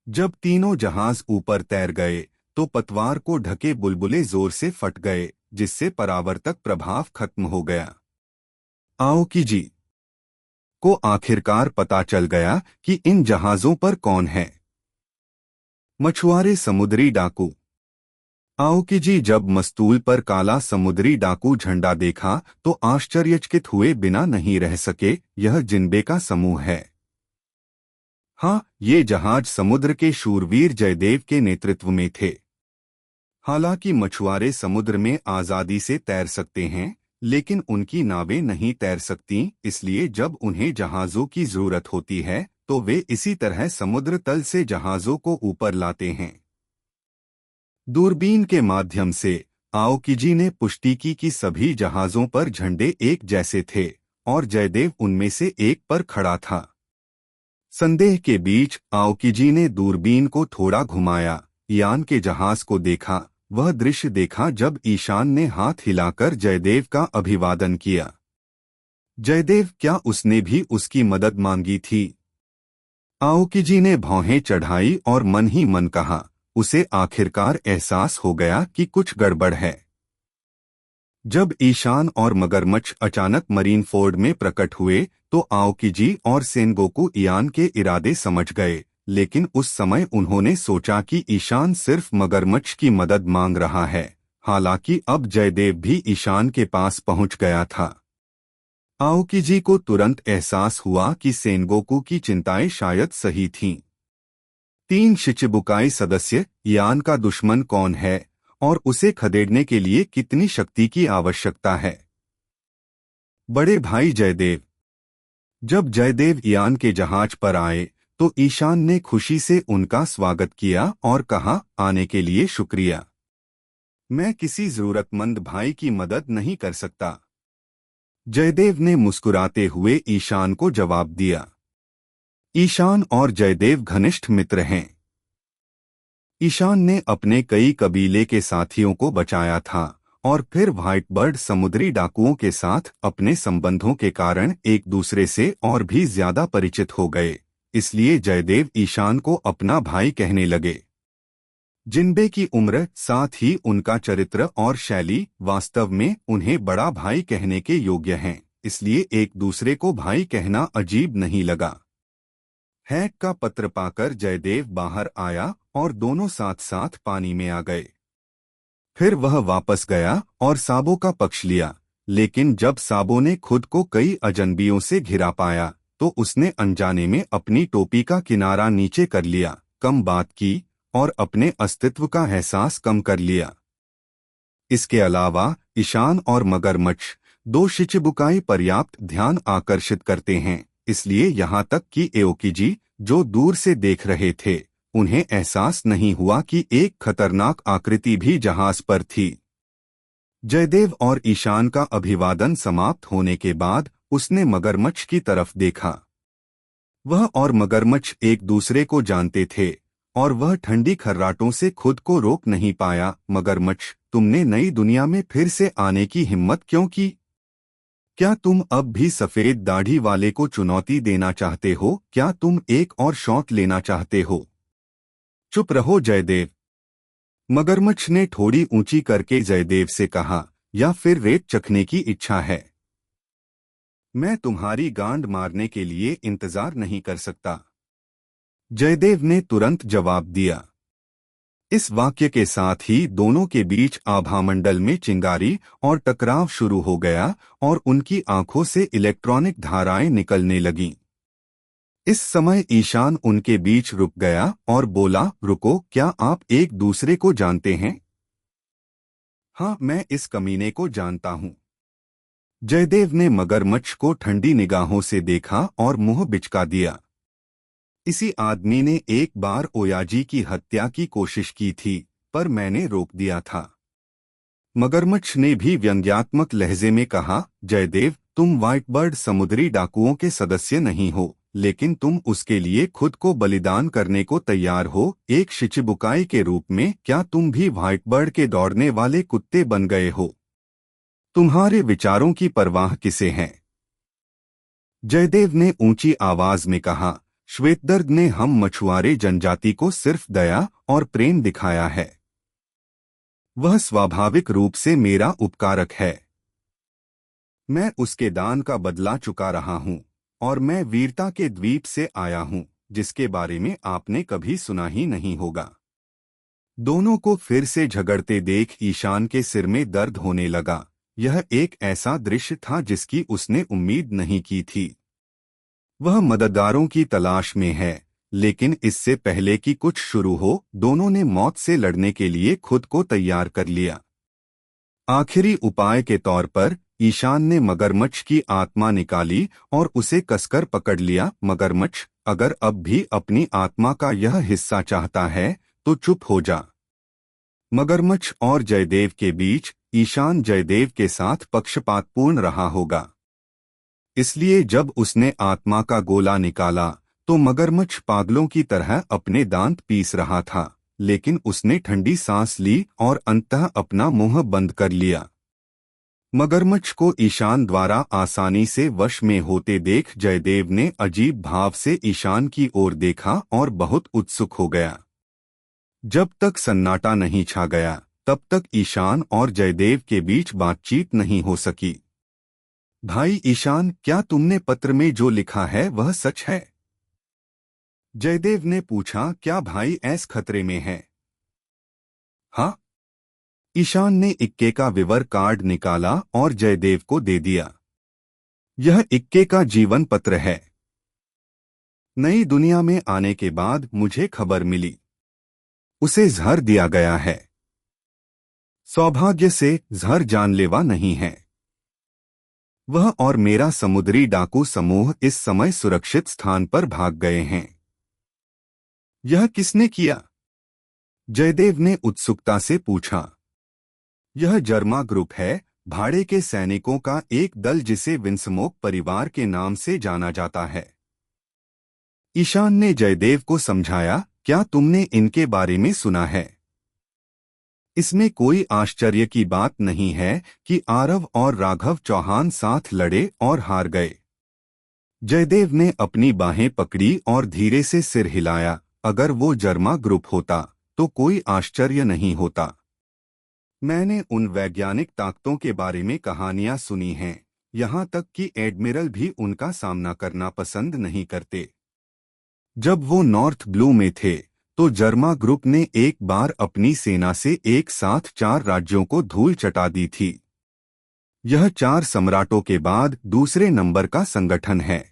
जब तीनों जहाज ऊपर तैर गए तो पतवार को ढके बुलबुले जोर से फट गए, जिससे परावर्तक प्रभाव खत्म हो गया। आओकिजी को आखिरकार पता चल गया कि इन जहाजों पर कौन है। मछुआरे समुद्री डाकू। आओकिजी जब मस्तूल पर काला समुद्री डाकू झंडा देखा तो आश्चर्यचकित हुए बिना नहीं रह सके। यह जिन्बे का समूह है। हाँ, ये जहाज समुद्र के शूरवीर जयदेव के नेतृत्व में थे। हालांकि मछुआरे समुद्र में आजादी से तैर सकते हैं, लेकिन उनकी नावें नहीं तैर सकती, इसलिए जब उन्हें जहाजों की जरूरत होती है तो वे इसी तरह समुद्र तल से जहाजों को ऊपर लाते हैं। दूरबीन के माध्यम से आओकिजी ने पुष्टि की कि सभी जहाजों पर झंडे एक जैसे थे और जयदेव उनमें से एक पर खड़ा था। संदेह के बीच आओकिजी ने दूरबीन को थोड़ा घुमाया, इयान के जहाज को देखा। वह दृश्य देखा जब ईशान ने हाथ हिलाकर जयदेव का अभिवादन किया। जयदेव, क्या उसने भी उसकी मदद मांगी थी? आओकिजी ने भौहें चढ़ाई और मन ही मन कहा। उसे आखिरकार एहसास हो गया कि कुछ गड़बड़ है। जब ईशान और मगरमच्छ अचानक मरीनफोर्ड में प्रकट हुए तो आओकिजी और सेनगोकू इयान के इरादे समझ गए, लेकिन उस समय उन्होंने सोचा कि ईशान सिर्फ मगरमच्छ की मदद मांग रहा है। हालांकि अब जयदेव भी ईशान के पास पहुंच गया था। आओकिजी को तुरंत एहसास हुआ कि सेनगोकू की चिंताएं शायद सही थीं। 3 शिचिबुकाई सदस्य, इयान का दुश्मन कौन है और उसे खदेड़ने के लिए कितनी शक्ति की आवश्यकता है? बड़े भाई जयदेव। जब जयदेव ईयान के जहाज पर आए तो ईशान ने खुशी से उनका स्वागत किया और कहा, आने के लिए शुक्रिया। मैं किसी जरूरतमंद भाई की मदद नहीं कर सकता। जयदेव ने मुस्कुराते हुए ईशान को जवाब दिया। ईशान और जयदेव घनिष्ठ मित्र हैं। ईशान ने अपने कई कबीले के साथियों को बचाया था और फिर व्हाइट बर्ड समुद्री डाकुओं के साथ अपने संबंधों के कारण एक दूसरे से और भी ज्यादा परिचित हो गए। इसलिए जयदेव ईशान को अपना भाई कहने लगे। जिन्बे की उम्र, साथ ही उनका चरित्र और शैली वास्तव में उन्हें बड़ा भाई कहने के योग्य हैं, इसलिए एक दूसरे को भाई कहना अजीब नहीं लगा। हैक का पत्र पाकर जयदेव बाहर आया और दोनों साथ साथ पानी में आ गए। फिर वह वापस गया और साबो का पक्ष लिया, लेकिन जब साबो ने खुद को कई अजनबियों से घिरा पाया तो उसने अनजाने में अपनी टोपी का किनारा नीचे कर लिया, कम बात की और अपने अस्तित्व का एहसास कम कर लिया। इसके अलावा ईशान और मगरमच्छ, दो शिचिबुकाई पर्याप्त ध्यान आकर्षित करते हैं, इसलिए यहाँ तक कि एओकिजी, जो दूर से देख रहे थे, उन्हें एहसास नहीं हुआ कि एक खतरनाक आकृति भी जहाज पर थी। जयदेव और ईशान का अभिवादन समाप्त होने के बाद उसने मगरमच्छ की तरफ देखा। वह और मगरमच्छ एक दूसरे को जानते थे और वह ठंडी खर्राटों से खुद को रोक नहीं पाया। मगरमच्छ, तुमने नई दुनिया में फिर से आने की हिम्मत क्यों की? क्या तुम अब भी सफेद दाढ़ी वाले को चुनौती देना चाहते हो? क्या तुम एक और शॉट लेना चाहते हो? चुप रहो जयदेव। मगरमच्छ ने थोड़ी ऊंची करके जयदेव से कहा, या फिर रेत चखने की इच्छा है? मैं तुम्हारी गांड मारने के लिए इंतजार नहीं कर सकता। जयदेव ने तुरंत जवाब दिया। इस वाक्य के साथ ही दोनों के बीच आभामंडल में चिंगारी और टकराव शुरू हो गया और उनकी आंखों से इलेक्ट्रॉनिक धाराएं निकलने लगीं। इस समय ईशान उनके बीच रुक गया और बोला, रुको, क्या आप एक दूसरे को जानते हैं? हाँ, मैं इस कमीने को जानता हूँ। जयदेव ने मगरमच्छ को ठंडी निगाहों से देखा और मुंह बिचका दिया। इसी आदमी ने एक बार ओयाजी की हत्या की कोशिश की थी, पर मैंने रोक दिया था। मगरमच्छ ने भी व्यंग्यात्मक लहजे में कहा, जयदेव, तुम व्हाइट बर्ड समुद्री डाकुओं के सदस्य नहीं हो, लेकिन तुम उसके लिए खुद को बलिदान करने को तैयार हो, एक शिचिबुकाई के रूप में। क्या तुम भी व्हाइट बर्ड के दौड़ने वाले कुत्ते बन गए हो? तुम्हारे विचारों की परवाह किसे है? जयदेव ने ऊंची आवाज में कहा, श्वेतदर्द ने हम मछुआरे जनजाति को सिर्फ दया और प्रेम दिखाया है। वह स्वाभाविक रूप से मेरा उपकारक है। मैं उसके दान का बदला चुका रहा हूं और मैं वीरता के द्वीप से आया हूं, जिसके बारे में आपने कभी सुना ही नहीं होगा। दोनों को फिर से झगड़ते देख ईशान के सिर में दर्द होने लगा। यह एक ऐसा दृश्य था जिसकी उसने उम्मीद नहीं की थी। वह मददगारों की तलाश में है, लेकिन इससे पहले कि कुछ शुरू हो, दोनों ने मौत से लड़ने के लिए खुद को तैयार कर लिया। आखिरी उपाय के तौर पर ईशान ने मगरमच्छ की आत्मा निकाली और उसे कसकर पकड़ लिया। मगरमच्छ, अगर अब भी अपनी आत्मा का यह हिस्सा चाहता है तो चुप हो जा। मगरमच्छ और जयदेव के बीच ईशान जयदेव के साथ पक्षपातपूर्ण रहा होगा, इसलिए जब उसने आत्मा का गोला निकाला तो मगरमच्छ पागलों की तरह अपने दांत पीस रहा था, लेकिन उसने ठंडी सांस ली और अंततः अपना मुंह बंद कर लिया। मगरमच्छ को ईशान द्वारा आसानी से वश में होते देख जयदेव ने अजीब भाव से ईशान की ओर देखा और बहुत उत्सुक हो गया। जब तक सन्नाटा नहीं छा गया तब तक ईशान और जयदेव के बीच बातचीत नहीं हो सकी। भाई ईशान, क्या तुमने पत्र में जो लिखा है वह सच है? जयदेव ने पूछा, क्या भाई ऐस खतरे में है? हाँ। ईशान ने इक्के का विवर कार्ड निकाला और जयदेव को दे दिया। यह इक्के का जीवन पत्र है। नई दुनिया में आने के बाद मुझे खबर मिली, उसे जहर दिया गया है। सौभाग्य से जहर जानलेवा नहीं है। वह और मेरा समुद्री डाकू समूह इस समय सुरक्षित स्थान पर भाग गए हैं। यह किसने किया? जयदेव ने उत्सुकता से पूछा। यह जर्मा ग्रुप है, भाड़े के सैनिकों का एक दल जिसे विंसमोक परिवार के नाम से जाना जाता है। ईशान ने जयदेव को समझाया, क्या तुमने इनके बारे में सुना है? इसमें कोई आश्चर्य की बात नहीं है कि आरव और राघव चौहान साथ लड़े और हार गए। जयदेव ने अपनी बाहें पकड़ी और धीरे से सिर हिलाया। अगर वो जर्मा ग्रुप होता तो कोई आश्चर्य नहीं होता। मैंने उन वैज्ञानिक ताकतों के बारे में कहानियां सुनी हैं, यहाँ तक कि एडमिरल भी उनका सामना करना पसंद नहीं करते। जब वो नॉर्थ ब्लू में थे तो जर्मा ग्रुप ने एक बार अपनी सेना से एक साथ 4 राज्यों को धूल चटा दी थी। यह 4 सम्राटों के बाद दूसरे नंबर का संगठन है।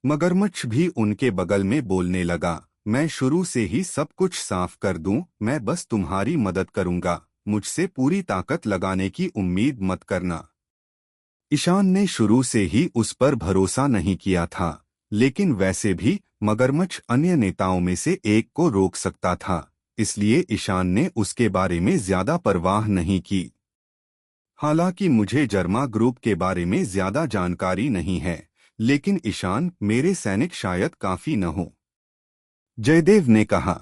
मगरमच्छ भी उनके बगल में बोलने लगा, मैं शुरू से ही सब कुछ साफ कर दूं, मैं बस तुम्हारी मदद करूंगा, मुझसे पूरी ताकत लगाने की उम्मीद मत करना। ईशान ने शुरू से ही उस पर भरोसा नहीं किया था, लेकिन वैसे भी मगरमच्छ अन्य नेताओं में से एक को रोक सकता था, इसलिए ईशान ने उसके बारे में ज्यादा परवाह नहीं की। हालांकि मुझे जर्मा ग्रुप के बारे में ज्यादा जानकारी नहीं है, लेकिन ईशान, मेरे सैनिक शायद काफी न हो। जयदेव ने कहा।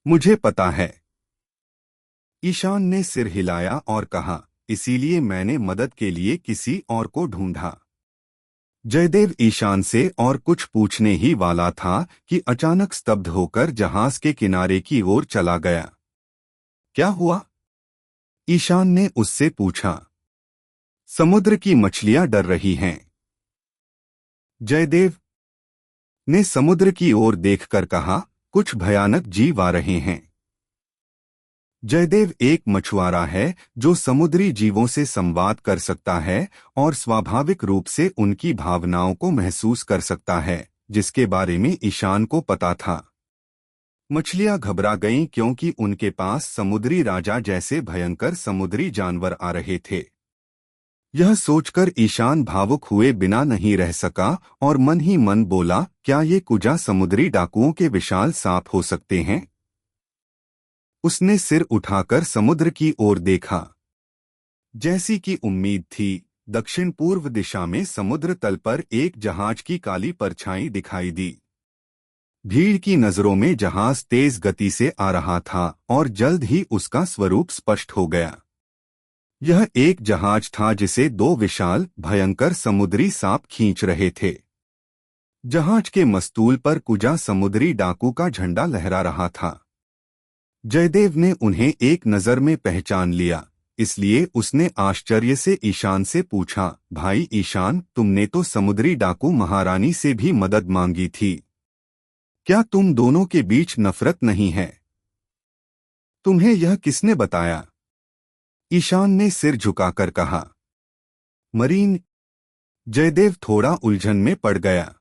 मुझे पता है। ईशान ने सिर हिलाया और कहा, इसीलिए मैंने मदद के लिए किसी और को ढूंढा। जयदेव ईशान से और कुछ पूछने ही वाला था कि अचानक स्तब्ध होकर जहाज के किनारे की ओर चला गया। क्या हुआ? ईशान ने उससे पूछा। समुद्र की मछलियां डर रही हैं। जयदेव ने समुद्र की ओर देखकर कहा, कुछ भयानक जीव आ रहे हैं। जयदेव एक मछुआरा है जो समुद्री जीवों से संवाद कर सकता है और स्वाभाविक रूप से उनकी भावनाओं को महसूस कर सकता है, जिसके बारे में ईशान को पता था। मछलियां घबरा गईं क्योंकि उनके पास समुद्री राजा जैसे भयंकर समुद्री जानवर आ रहे थे। यह सोचकर ईशान भावुक हुए बिना नहीं रह सका और मन ही मन बोला, क्या ये कुजा समुद्री डाकुओं के विशाल सांप हो सकते हैं? उसने सिर उठाकर समुद्र की ओर देखा। जैसी कि उम्मीद थी, दक्षिण पूर्व दिशा में समुद्र तल पर एक जहाज की काली परछाई दिखाई दी। भीड़ की नजरों में जहाज तेज गति से आ रहा था और जल्द ही उसका स्वरूप स्पष्ट हो गया। यह एक जहाज था जिसे 2 विशाल भयंकर समुद्री सांप खींच रहे थे। जहाज के मस्तूल पर कुजा समुद्री डाकू का झंडा लहरा रहा था। जयदेव ने उन्हें एक नजर में पहचान लिया, इसलिए उसने आश्चर्य से ईशान से पूछा, भाई ईशान, तुमने तो समुद्री डाकू महारानी से भी मदद मांगी थी। क्या तुम दोनों के बीच नफरत नहीं है? तुम्हें यह किसने बताया? ईशान ने सिर झुकाकर कहा। मरीन। जयदेव थोड़ा उलझन में पड़ गया।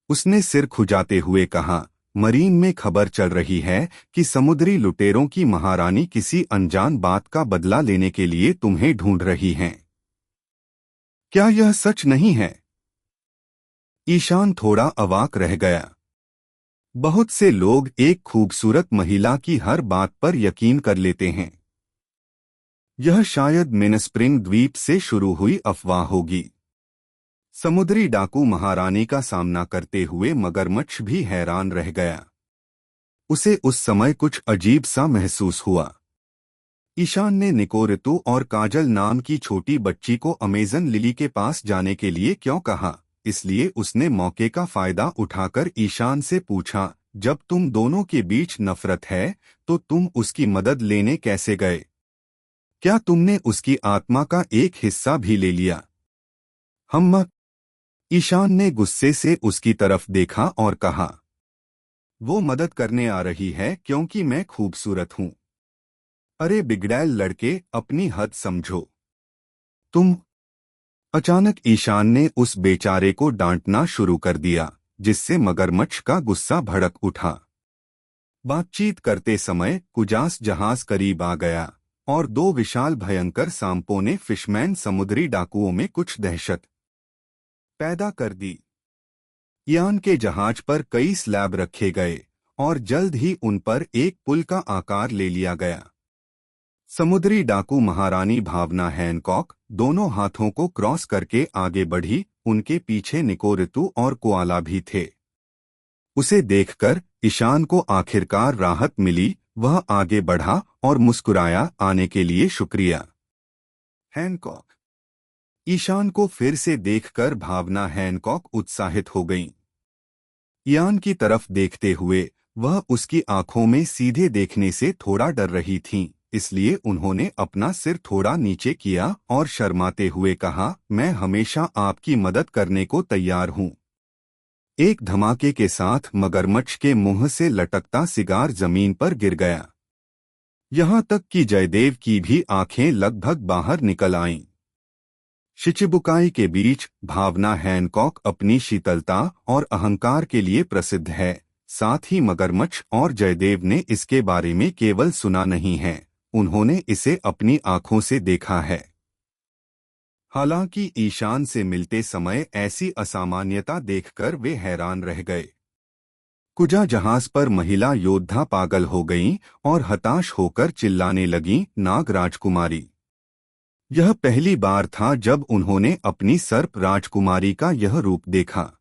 उसने सिर खुजाते हुए कहा, मरीन में खबर चल रही है कि समुद्री लुटेरों की महारानी किसी अनजान बात का बदला लेने के लिए तुम्हें ढूंढ रही हैं। क्या यह सच नहीं है? ईशान थोड़ा अवाक रह गया। बहुत से लोग एक खूबसूरत महिला की हर बात पर यकीन कर लेते हैं। यह शायद मिनस्प्रिंग द्वीप से शुरू हुई अफवाह होगी। समुद्री डाकू महारानी का सामना करते हुए मगरमच्छ भी हैरान रह गया। उसे उस समय कुछ अजीब सा महसूस हुआ। ईशान ने निकोरितु और काजल नाम की छोटी बच्ची को अमेजन लिली के पास जाने के लिए क्यों कहा, इसलिए उसने मौके का फायदा उठाकर ईशान से पूछा, जब तुम दोनों के बीच नफरत है तो तुम उसकी मदद लेने कैसे गए? क्या तुमने उसकी आत्मा का एक हिस्सा भी ले लिया? हम। ईशान ने गुस्से से उसकी तरफ देखा और कहा, वो मदद करने आ रही है क्योंकि मैं खूबसूरत हूं। अरे बिगड़ैल लड़के, अपनी हद समझो। तुम। अचानक ईशान ने उस बेचारे को डांटना शुरू कर दिया, जिससे मगरमच्छ का गुस्सा भड़क उठा। बातचीत करते समय कुजास जहाज करीब आ गया। और दो विशाल भयंकर सांपों ने फिशमैन समुद्री डाकुओं में कुछ दहशत पैदा कर दी। यान के जहाज पर कई स्लैब रखे गए और जल्द ही उन पर एक पुल का आकार ले लिया गया। समुद्री डाकू महारानी भावना हैनकॉक दोनों हाथों को क्रॉस करके आगे बढ़ी। उनके पीछे निको, ऋतु और कोआला भी थे। उसे देखकर ईशान को आखिरकार राहत मिली। वह आगे बढ़ा और मुस्कुराया, आने के लिए शुक्रिया हैनकॉक। ईशान को फिर से देखकर भावना हैनकॉक उत्साहित हो गईं। यान की तरफ देखते हुए वह उसकी आंखों में सीधे देखने से थोड़ा डर रही थीं, इसलिए उन्होंने अपना सिर थोड़ा नीचे किया और शर्माते हुए कहा, मैं हमेशा आपकी मदद करने को तैयार हूं। एक धमाके के साथ मगरमच्छ के मुंह से लटकता सिगार जमीन पर गिर गया। यहां तक कि जयदेव की भी आंखें लगभग बाहर निकल आईं। शिचिबुकाई के बीच भावना हैनकॉक अपनी शीतलता और अहंकार के लिए प्रसिद्ध है। साथ ही मगरमच्छ और जयदेव ने इसके बारे में केवल सुना नहीं है, उन्होंने इसे अपनी आंखों से देखा है। हालांकि ईशान से मिलते समय ऐसी असामान्यता देखकर वे हैरान रह गए। कुजा जहाज पर महिला योद्धा पागल हो गईं और हताश होकर चिल्लाने लगीं, नाग राजकुमारी। यह पहली बार था जब उन्होंने अपनी सर्प राजकुमारी का यह रूप देखा।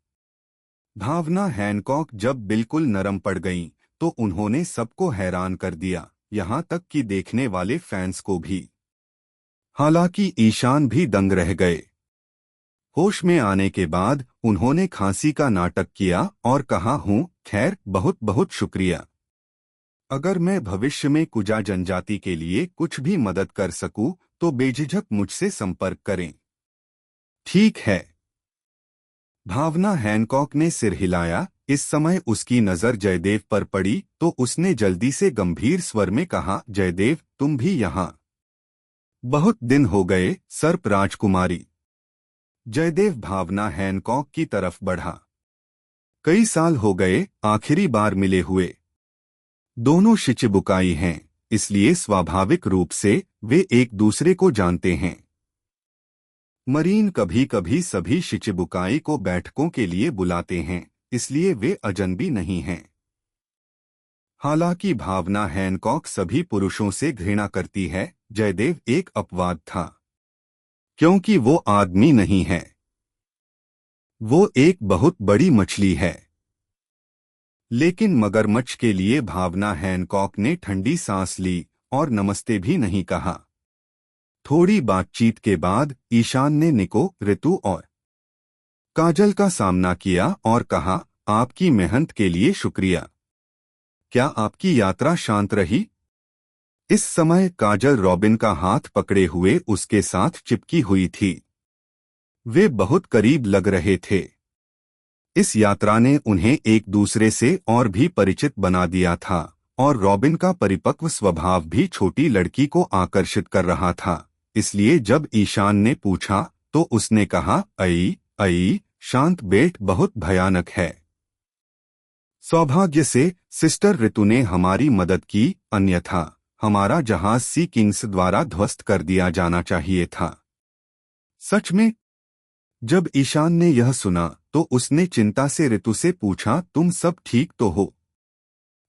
भावना हैनकॉक जब बिल्कुल नरम पड़ गईं, तो उन्होंने सबको हैरान कर दिया, यहां तक कि देखने वाले फैंस को भी। हालांकि ईशान भी दंग रह गए। होश में आने के बाद उन्होंने खांसी का नाटक किया और कहा, हूं, खैर, बहुत बहुत शुक्रिया। अगर मैं भविष्य में कुजा जनजाति के लिए कुछ भी मदद कर सकूं तो बेझिझक मुझसे संपर्क करें। ठीक है। भावना हैनकॉक ने सिर हिलाया। इस समय उसकी नजर जयदेव पर पड़ी तो उसने जल्दी से गंभीर स्वर में कहा, जयदेव, तुम भी यहाँ? बहुत दिन हो गए, सर्प राजकुमारी। जयदेव भावना हैनकॉक की तरफ बढ़ा। कई साल हो गए, आखिरी बार मिले हुए। दोनों शिचिबुकाई हैं, इसलिए स्वाभाविक रूप से वे एक दूसरे को जानते हैं। मरीन कभी कभी सभी शिचिबुकाई को बैठकों के लिए बुलाते हैं, इसलिए वे अजनबी नहीं हैं। हालांकि भावना हैनकॉक सभी पुरुषों से घृणा करती है, जयदेव एक अपवाद था, क्योंकि वो आदमी नहीं है, वो एक बहुत बड़ी मछली है। लेकिन मगरमच्छ के लिए भावना हैनकॉक ने ठंडी सांस ली और नमस्ते भी नहीं कहा। थोड़ी बातचीत के बाद ईशान ने निको, ऋतु और काजल का सामना किया और कहा, आपकी मेहनत के लिए शुक्रिया। क्या आपकी यात्रा शांत रही? इस समय काजल रॉबिन का हाथ पकड़े हुए उसके साथ चिपकी हुई थी। वे बहुत करीब लग रहे थे। इस यात्रा ने उन्हें एक दूसरे से और भी परिचित बना दिया था और रॉबिन का परिपक्व स्वभाव भी छोटी लड़की को आकर्षित कर रहा था। इसलिए जब ईशान ने पूछा तो उसने कहा, अई, शांत बेट बहुत भयानक है। सौभाग्य से सिस्टर ऋतु ने हमारी मदद की, अन्यथा हमारा जहाज सी किंग्स द्वारा ध्वस्त कर दिया जाना चाहिए था। सच में? जब ईशान ने यह सुना तो उसने चिंता से ऋतु से पूछा, तुम सब ठीक तो हो?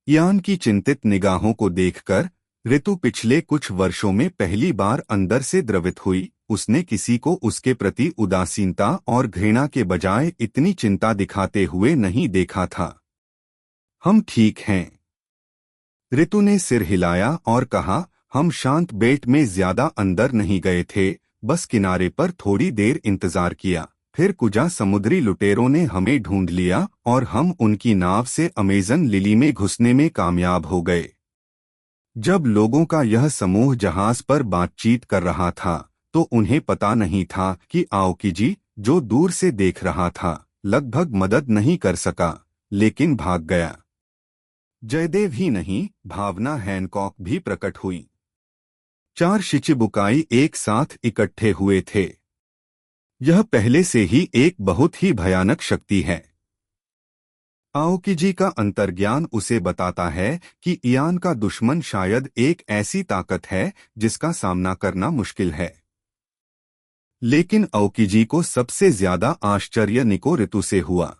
यान की चिंतित निगाहों को देखकर ऋतु पिछले कुछ वर्षों में पहली बार अंदर से द्रवित हुई। उसने किसी को उसके प्रति उदासीनता और घृणा के बजाय इतनी चिंता दिखाते हुए नहीं देखा था। हम ठीक हैं। ऋतु ने सिर हिलाया और कहा, हम शांत बेट में ज्यादा अंदर नहीं गए थे, बस किनारे पर थोड़ी देर इंतजार किया। फिर कुजा समुद्री लुटेरों ने हमें ढूंढ लिया और हम उनकी नाव से अमेजन लिली में घुसने में कामयाब हो गए। जब लोगों का यह समूह जहाज पर बातचीत कर रहा था तो उन्हें पता नहीं था कि आओकिजी, जो दूर से देख रहा था, लगभग मदद नहीं कर सका, लेकिन भाग गया। जयदेव ही नहीं, भावना हैनकॉक भी प्रकट हुई। 4 शिचिबुकाई एक साथ इकट्ठे हुए थे। यह पहले से ही एक बहुत ही भयानक शक्ति है। आओकिजी का अंतर्ज्ञान उसे बताता है कि इयान का दुश्मन शायद एक ऐसी ताकत है जिसका सामना करना मुश्किल है। लेकिन आओकिजी को सबसे ज्यादा आश्चर्य निको रितु से हुआ।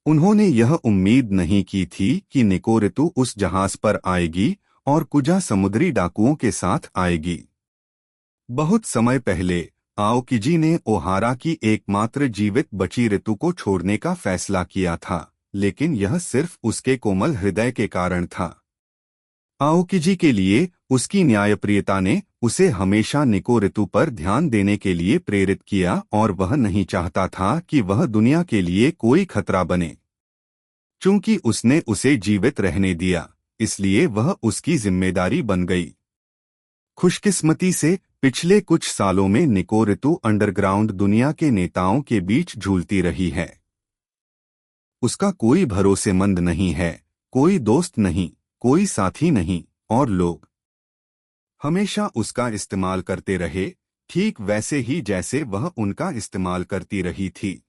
उन्होंने यह उम्मीद नहीं की थी कि निको रितु उस जहाज पर आएगी और कुजा समुद्री डाकुओं के साथ आएगी। बहुत समय पहले आओकिजी ने ओहारा की एकमात्र जीवित बची रितु को छोड़ने का फैसला किया था, लेकिन यह सिर्फ उसके कोमल हृदय के कारण था। आओकिजी के लिए उसकी न्यायप्रियता ने उसे हमेशा निको रितु पर ध्यान देने के लिए प्रेरित किया और वह नहीं चाहता था कि वह दुनिया के लिए कोई खतरा बने। चूंकि उसने उसे जीवित रहने दिया, इसलिए वह उसकी जिम्मेदारी बन गई। खुशकिस्मती से पिछले कुछ सालों में निको रितु अंडरग्राउंड दुनिया के नेताओं के बीच झूलती रही है। उसका कोई भरोसेमंद नहीं है, कोई दोस्त नहीं, कोई साथी नहीं, और लोग हमेशा उसका इस्तेमाल करते रहे, ठीक वैसे ही जैसे वह उनका इस्तेमाल करती रही थी।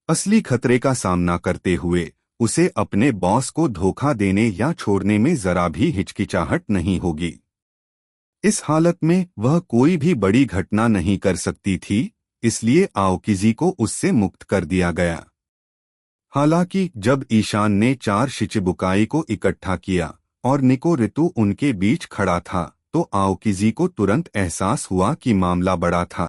असली खतरे का सामना करते हुए उसे अपने बॉस को धोखा देने या छोड़ने में जरा भी हिचकिचाहट नहीं होगी। इस हालत में वह कोई भी बड़ी घटना नहीं कर सकती थी, इसलिए आओकिजी को उससे मुक्त कर दिया गया। हालांकि जब ईशान ने 4 शिचिबुकाई को इकट्ठा किया और निको रितु उनके बीच खड़ा था, तो आओकिजी को तुरंत एहसास हुआ कि मामला बड़ा था।